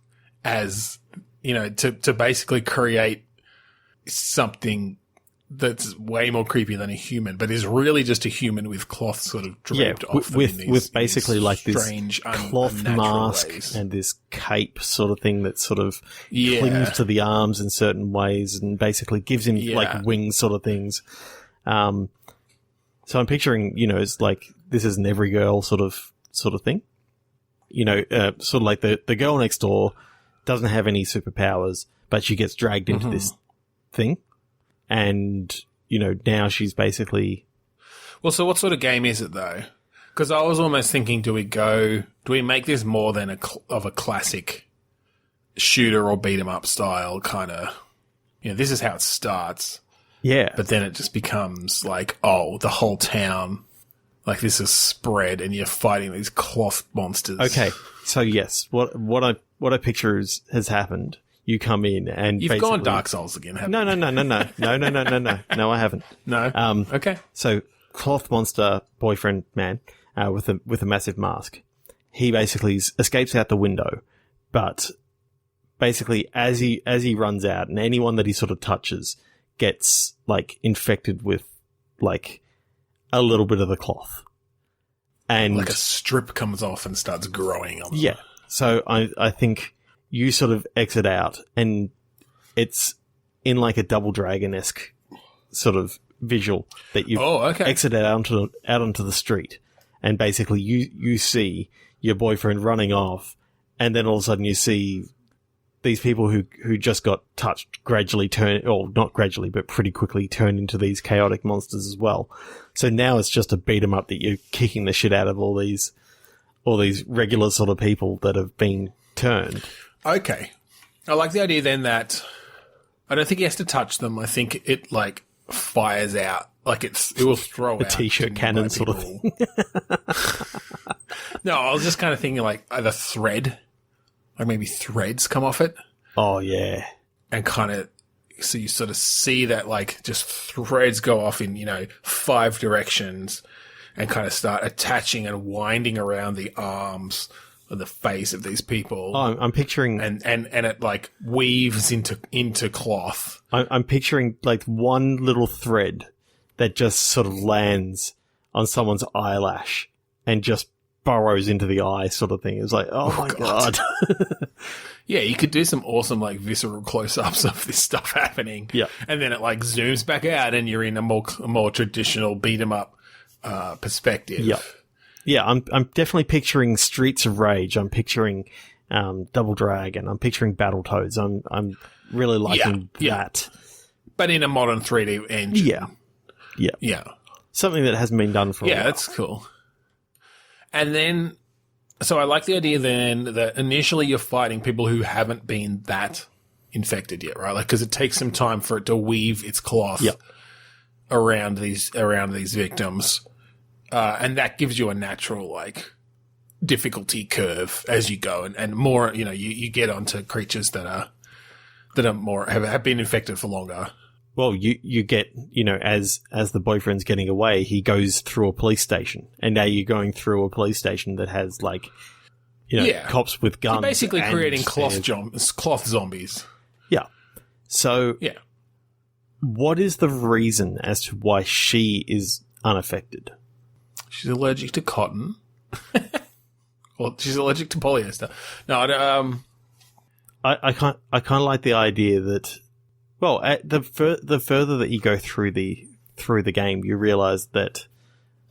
as, to basically create something that's way more creepy than a human, but is really just a human with cloth sort of draped off them with basically like this strange, cloth mask ways. And this cape sort of thing that sort of clings to the arms in certain ways and basically gives him like wings sort of things. So I'm picturing, it's like this is an every girl sort of thing. Sort of like the girl next door doesn't have any superpowers, but she gets dragged into this thing. And, now she's basically... Well, so what sort of game is it, though? Because I was almost thinking, do we make this more than of a classic shooter or beat-em-up style kind of... this is how it starts. Yeah. But then it just becomes like, the whole town, like this is spread and you're fighting these cloth monsters. Okay. So, yes, what I picture has happened... You come in and you've gone Dark Souls again, haven't you? No, I haven't. No. Okay. So, cloth monster boyfriend man with a massive mask. He basically escapes out the window, but basically as he runs out, and anyone that he sort of touches gets like infected with like a little bit of the cloth, and like a strip comes off and starts growing on them. Yeah. So I think. You sort of exit out, and it's in like a Double Dragon-esque sort of visual that you exit out onto the street, and basically you see your boyfriend running off, and then all of a sudden you see these people who just got touched gradually turn, or not gradually, but pretty quickly turn into these chaotic monsters as well. So now it's just a beat 'em up that you're kicking the shit out of all these regular sort of people that have been turned. Okay. I like the idea then that I don't think he has to touch them. I think it like fires out. Like it will throw out a t-shirt cannon sort of thing. No, I was just kind of thinking like either thread, like maybe threads come off it. Oh yeah. And kind of, so you sort of see that like just threads go off in, 5 directions and kind of start attaching and winding around the arms of the face of these people. Oh, I'm picturing... And it like weaves into cloth. I'm picturing like one little thread that just sort of lands on someone's eyelash and just burrows into the eye sort of thing. It's like, oh my God. Yeah, you could do some awesome like visceral close-ups of this stuff happening. Yeah. And then it like zooms back out and you're in a more traditional beat 'em up perspective. Yeah. Yeah, I'm definitely picturing Streets of Rage. I'm picturing Double Dragon. I'm picturing Battletoads. I'm really liking that. But in a modern 3D engine. Yeah. Yeah. Yeah. Something that hasn't been done for a while. Yeah, that's cool. And then, so I like the idea then that initially you're fighting people who haven't been that infected yet, right? Like, because it takes some time for it to weave its cloth around these victims. And that gives you a natural, like, difficulty curve as you go. And more, you get onto creatures that are more, have been infected for longer. Well, you get, as the boyfriend's getting away, he goes through a police station. And now you're going through a police station that has, like, cops with guns. You're basically creating cloth zombies. Yeah. So, what is the reason as to why she is unaffected? She's allergic to cotton. Well, she's allergic to polyester. No, I kind of like the idea that, well, the further that you go through the game, you realize that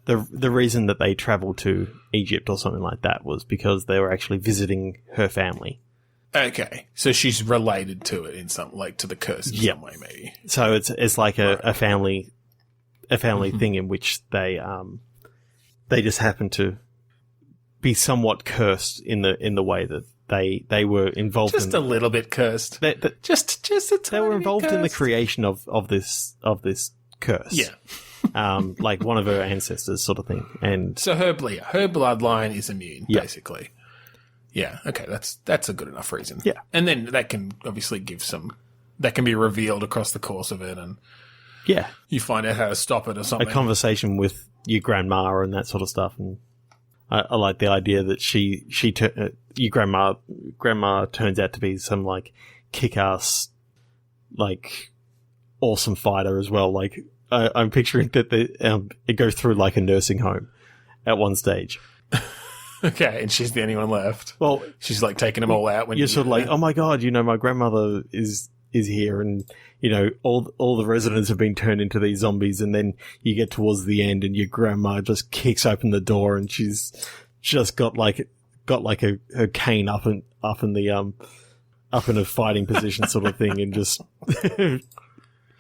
the reason that they traveled to Egypt or something like that was because they were actually visiting her family. Okay, so she's related to it in some, like, to the curse in some way, maybe. So it's like a family thing in which they just happen to be somewhat cursed in the way that they were involved just a little bit cursed. Just a tiny they were involved bit in the cursed. creation of this curse. Yeah. Like one of her ancestors sort of thing. And so her bloodline is immune, basically. Yeah, okay, that's a good enough reason. Yeah. And then that can obviously that can be revealed across the course of it, and you find out how to stop it or something. A conversation with your grandma and that sort of stuff. And I like the idea that your grandma turns out to be some like kick-ass, like awesome fighter as well. Like I'm picturing that it goes through like a nursing home at one stage. Okay, and she's the only one left. Well, she's like taking them all out when you're sort of like, oh my God, my grandmother is here, and all the residents have been turned into these zombies, and then you get towards the end and your grandma just kicks open the door and she's just got her cane up in a fighting position sort of thing, and just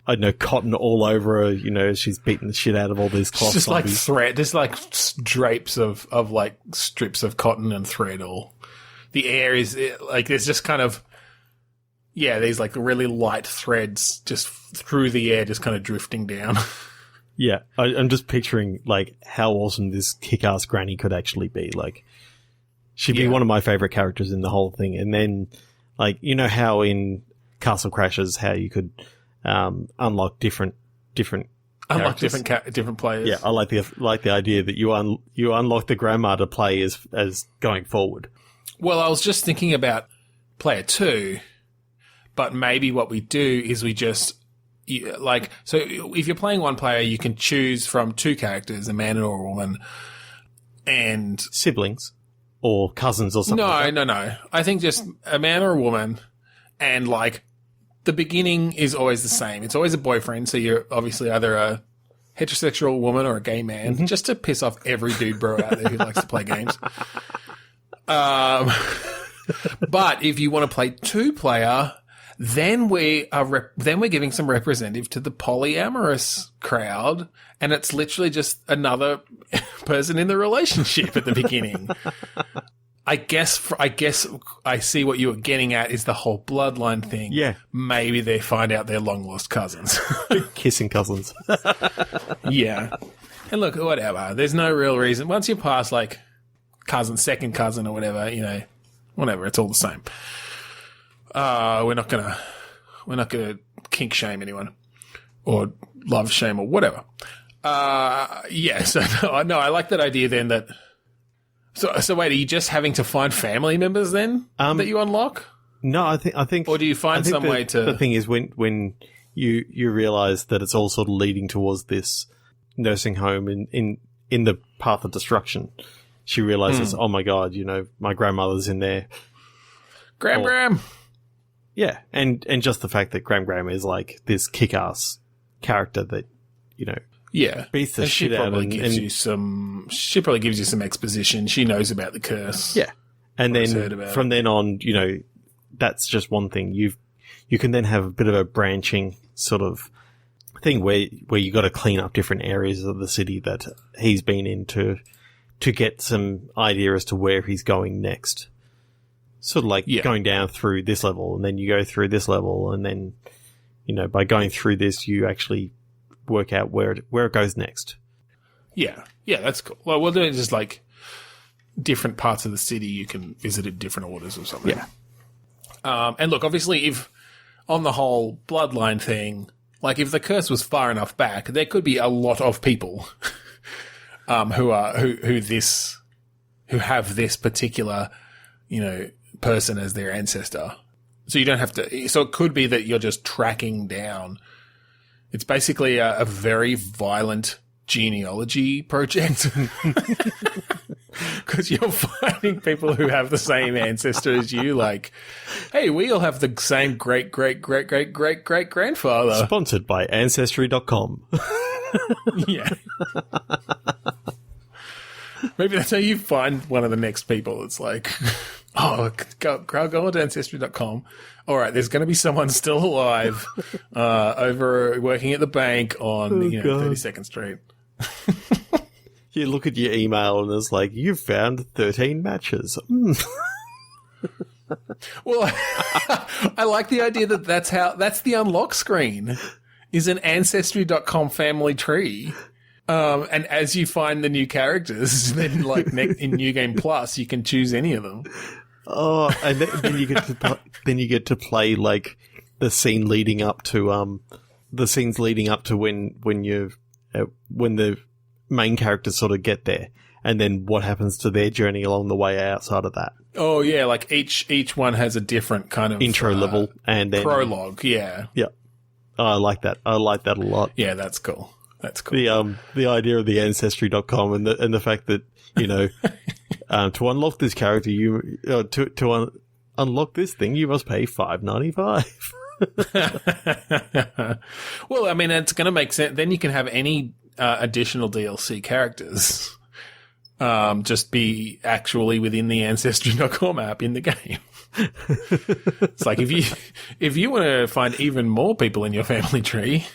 I don't know, cotton all over her, she's beating the shit out of all these cloth just zombies. Like thread, there's like drapes of like strips of cotton and thread all. The air is like, there's just kind of, these like really light threads just through the air, just kind of drifting down. Yeah, I'm just picturing like how awesome this kick-ass granny could actually be. Like, she'd be one of my favorite characters in the whole thing. And then, like, how in Castle Crashers, how you could unlock different different players. Yeah, I like the idea that you unlock the grandma to play as going forward. Well, I was just thinking about player 2. But maybe what we do is we just, so if you're playing one player, you can choose from 2 characters, a man or a woman, and siblings or cousins or something. No. I think just a man or a woman, and like the beginning is always the same. It's always a boyfriend, so you're obviously either a heterosexual woman or a gay man, just to piss off every dude bro out there who likes to play games. But if you want to play 2-player, then we're giving some representative to the polyamorous crowd, and it's literally just another person in the relationship at the beginning. I guess I see what you were getting at is the whole bloodline thing. Yeah. Maybe they find out they're long-lost cousins. Kissing cousins. Yeah. And look, whatever. There's no real reason. Once you're past, like, cousin, second cousin or whatever, whatever, it's all the same. We're not gonna kink shame anyone or love shame or whatever. Yeah, so no, I like that idea then that... So wait, are you just having to find family members then that you unlock? No, I think... Or do you find some way to... The thing is, when you realise that it's all sort of leading towards this nursing home in the path of destruction, she realises, oh my god, my grandmother's in there. Gram! Yeah, and just the fact that Gram is like this kick-ass character that, yeah, beats the shit out of she probably gives you some exposition. She knows about the curse. Yeah. And then from then on, that's just one thing. You can then have a bit of a branching sort of thing where you got to clean up different areas of the city that he's been in to get some idea as to where he's going next. Sort of like going down through this level, and then you go through this level, and then, by going through this, you actually work out where it goes next. Yeah, that's cool. Well, we'll do it just like different parts of the city you can visit in different orders or something. Yeah. And look, obviously, if on the whole bloodline thing, like if the curse was far enough back, there could be a lot of people who have this particular, person as their ancestor. So you don't have to. So it could be that you're just tracking down. It's basically a very violent genealogy project because you're finding people who have the same ancestor as you. Like, hey, we all have the same great grandfather. Sponsored by Ancestry.com. Yeah. Maybe that's how you find one of the next people. It's like, go on to Ancestry.com. All right, there's going to be someone still alive over working at the bank on 32nd Street. You look at your email and it's like, you've found 13 matches. Well, I like the idea that that's the unlock screen is an Ancestry.com family tree. And as you find the new characters, then in New Game Plus, you can choose any of them. Oh, and then you get to play like the scene leading up to when the main characters sort of get there, and then what happens to their journey along the way outside of that. Oh yeah, like each one has a different kind of intro level and then prologue. Yeah. Oh, I like that. I like that a lot. Yeah, that's cool. That's cool. The idea of the Ancestry.com and the fact that to unlock this character, unlock this thing, you must pay $5.95. Well, I mean, it's going to make sense. Then you can have any additional DLC characters just be actually within the Ancestry.com app in the game. It's like if you want to find even more people in your family tree,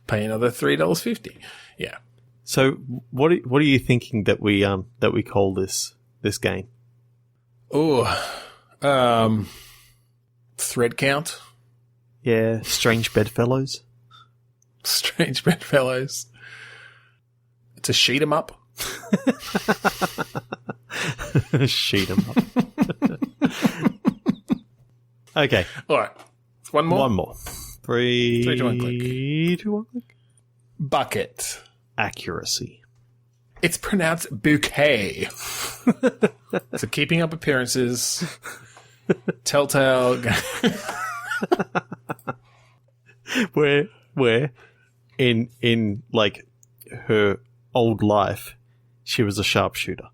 pay another $3.50. Yeah. So what are you thinking that we call this game? Oh, thread count. Yeah, Strange Bedfellows. Strange Bedfellows. It's a sheet 'em up. Sheet 'em up. Okay. All right. One more. One more. 3, 2, 1, click. 2, 1, click. Bucket. Accuracy. It's pronounced bouquet. So keeping up appearances. Telltale. Where in like her old life, she was a sharpshooter.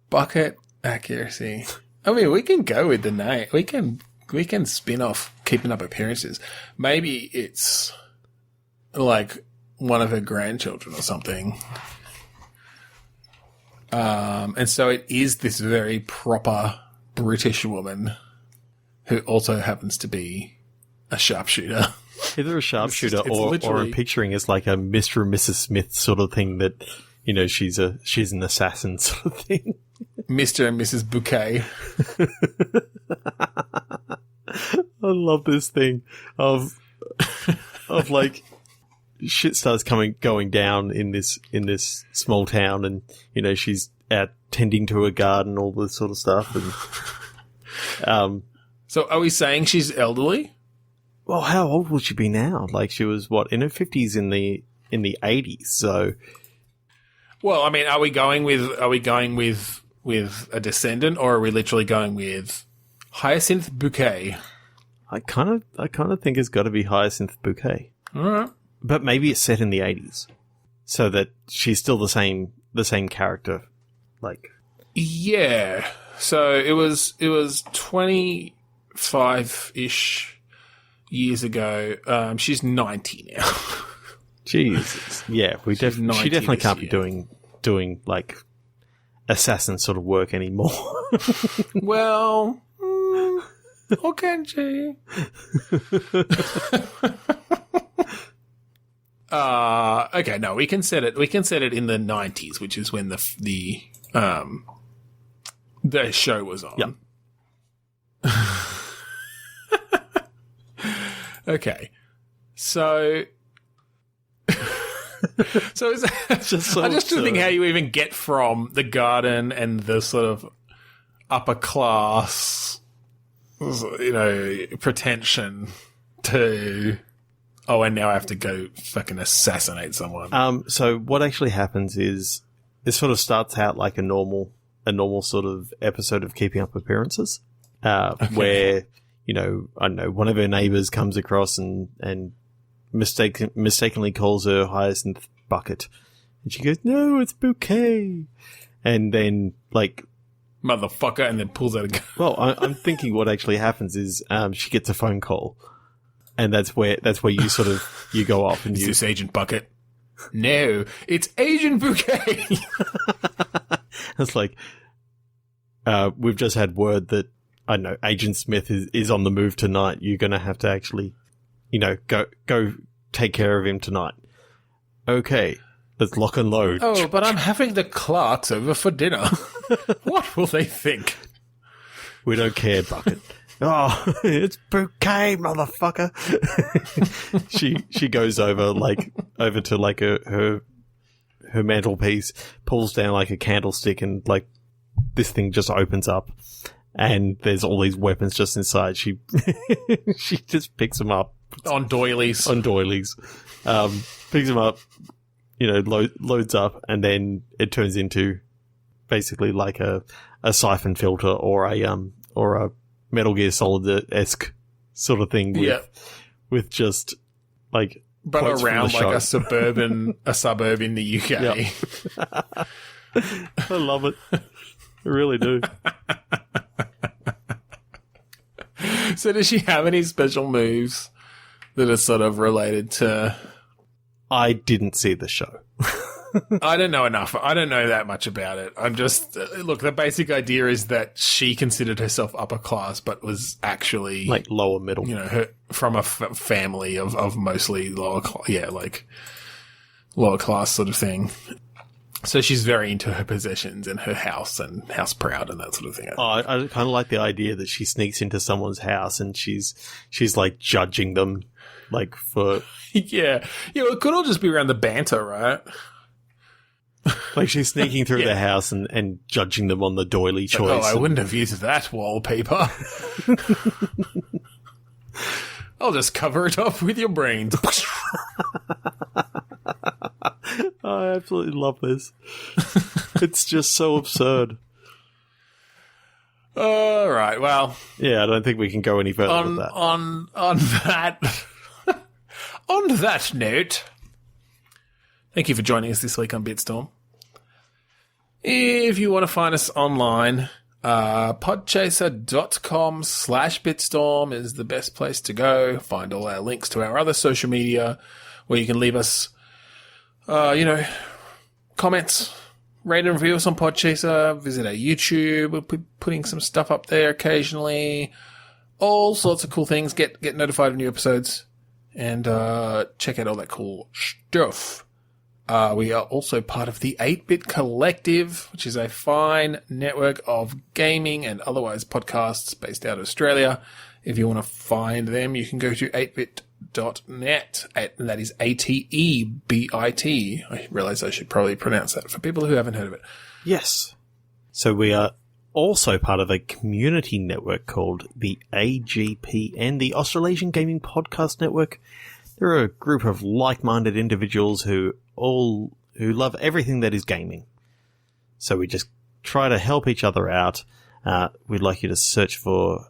Bucket accuracy. I mean, we can go with the name. We can spin off keeping up appearances. Maybe it's like one of her grandchildren or something. And so it is this very proper British woman who also happens to be a sharpshooter. Either a sharpshooter or I'm picturing it's like a Mr. and Mrs. Smith sort of thing that, you know, she's an assassin sort of thing. Mr. and Mrs. Bouquet. I love this thing of like shit starts going down in this small town, and you know she's out tending to a garden, all this sort of stuff. And so are we saying she's elderly? Well, how old will she be now? Like she was what, in her 50s in the 80s. So, well, I mean, are we going with a descendant, or are we literally going with Hyacinth Bucket? I kind of think it's got to be Hyacinth Bucket. All right. But maybe it's set in the 80s, so that she's still the same character. Like, yeah. So it was 25-ish years ago. She's 90 now. Jesus. Yeah, she definitely can't be doing like assassin sort of work anymore. Well, or can she? Okay, no, we can set it in the 90s, which is when the show was on. Yep. Okay. So is I'm just trying to think how you even get from the garden and the sort of upper class, you know, pretension to, oh, and now I have to go fucking assassinate someone. So what actually happens is it sort of starts out like a normal sort of episode of Keeping Up Appearances, where, you know, I don't know, one of her neighbours comes across and mistakenly calls her Hyacinth Bucket. And she goes, no, it's Bouquet. And then, like... Motherfucker, and then pulls out a gun. Well, I'm thinking what actually happens is she gets a phone call. And that's where you sort of, you go off and Is this Agent Bucket? No, it's Agent Bouquet. It's like, we've just had word that, I don't know, Agent Smith is on the move tonight. You're going to have to actually, you know, go take care of him tonight. Okay, let's lock and load. Oh, but I'm having the Clarks over for dinner. What will they think? We don't care, Bucket. Oh, it's Bouquet, motherfucker. She goes over to like her mantelpiece, pulls down like a candlestick, and like this thing just opens up, and there's all these weapons just inside. She just picks them up on doilies. Picks them up, you know, loads up, and then it turns into basically like a siphon filter or a Metal Gear Solid-esque sort of thing with just like, but around like a suburb in the UK. Yep. I love it. I really do. So does she have any special moves that are sort of related to... I didn't see the show. I don't know enough. I don't know that much about it. I'm just... look, the basic idea is that she considered herself upper class, but was actually... like lower middle. You know, from a family of mostly lower class. Yeah, like lower class sort of thing. So she's very into her possessions and her house and house proud and that sort of thing. Oh, I kind of like the idea that she sneaks into someone's house and she's like judging them, like for... Yeah. Yeah, well, it could all just be around the banter, right? Like she's sneaking through their house and judging them on the doily choice. Like, I wouldn't have used that wallpaper. I'll just cover it up with your brains. I absolutely love this. It's just so absurd. All right, well... Yeah, I don't think we can go any further with that. On that... on that note... Thank you for joining us this week on Bitstorm. If you want to find us online, podchaser.com/Bitstorm is the best place to go. Find all our links to our other social media where you can leave us, comments, rate and review us on Podchaser. Visit our YouTube. We'll be putting some stuff up there occasionally. All sorts of cool things. Get notified of new episodes. And check out all that cool stuff. We are also part of the 8-Bit Collective, which is a fine network of gaming and otherwise podcasts based out of Australia. If you want to find them, you can go to 8bit.net, and that is ATEBIT. I realize I should probably pronounce that for people who haven't heard of it. Yes. So we are also part of a community network called the AGPN, the Australasian Gaming Podcast Network. They're a group of like-minded individuals who love everything that is gaming. So we just try to help each other out. We'd like you to search for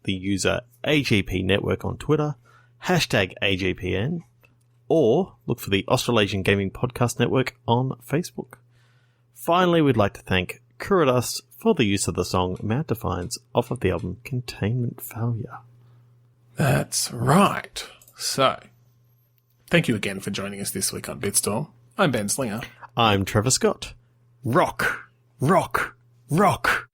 the user AGP Network on Twitter, hashtag AGPN, or look for the Australasian Gaming Podcast Network on Facebook. Finally, we'd like to thank Kuradust for the use of the song Mount Defiance off of the album Containment Failure. That's right. So, thank you again for joining us this week on Bitstorm. I'm Ben Slinger. I'm Trevor Scott. Rock, rock, rock.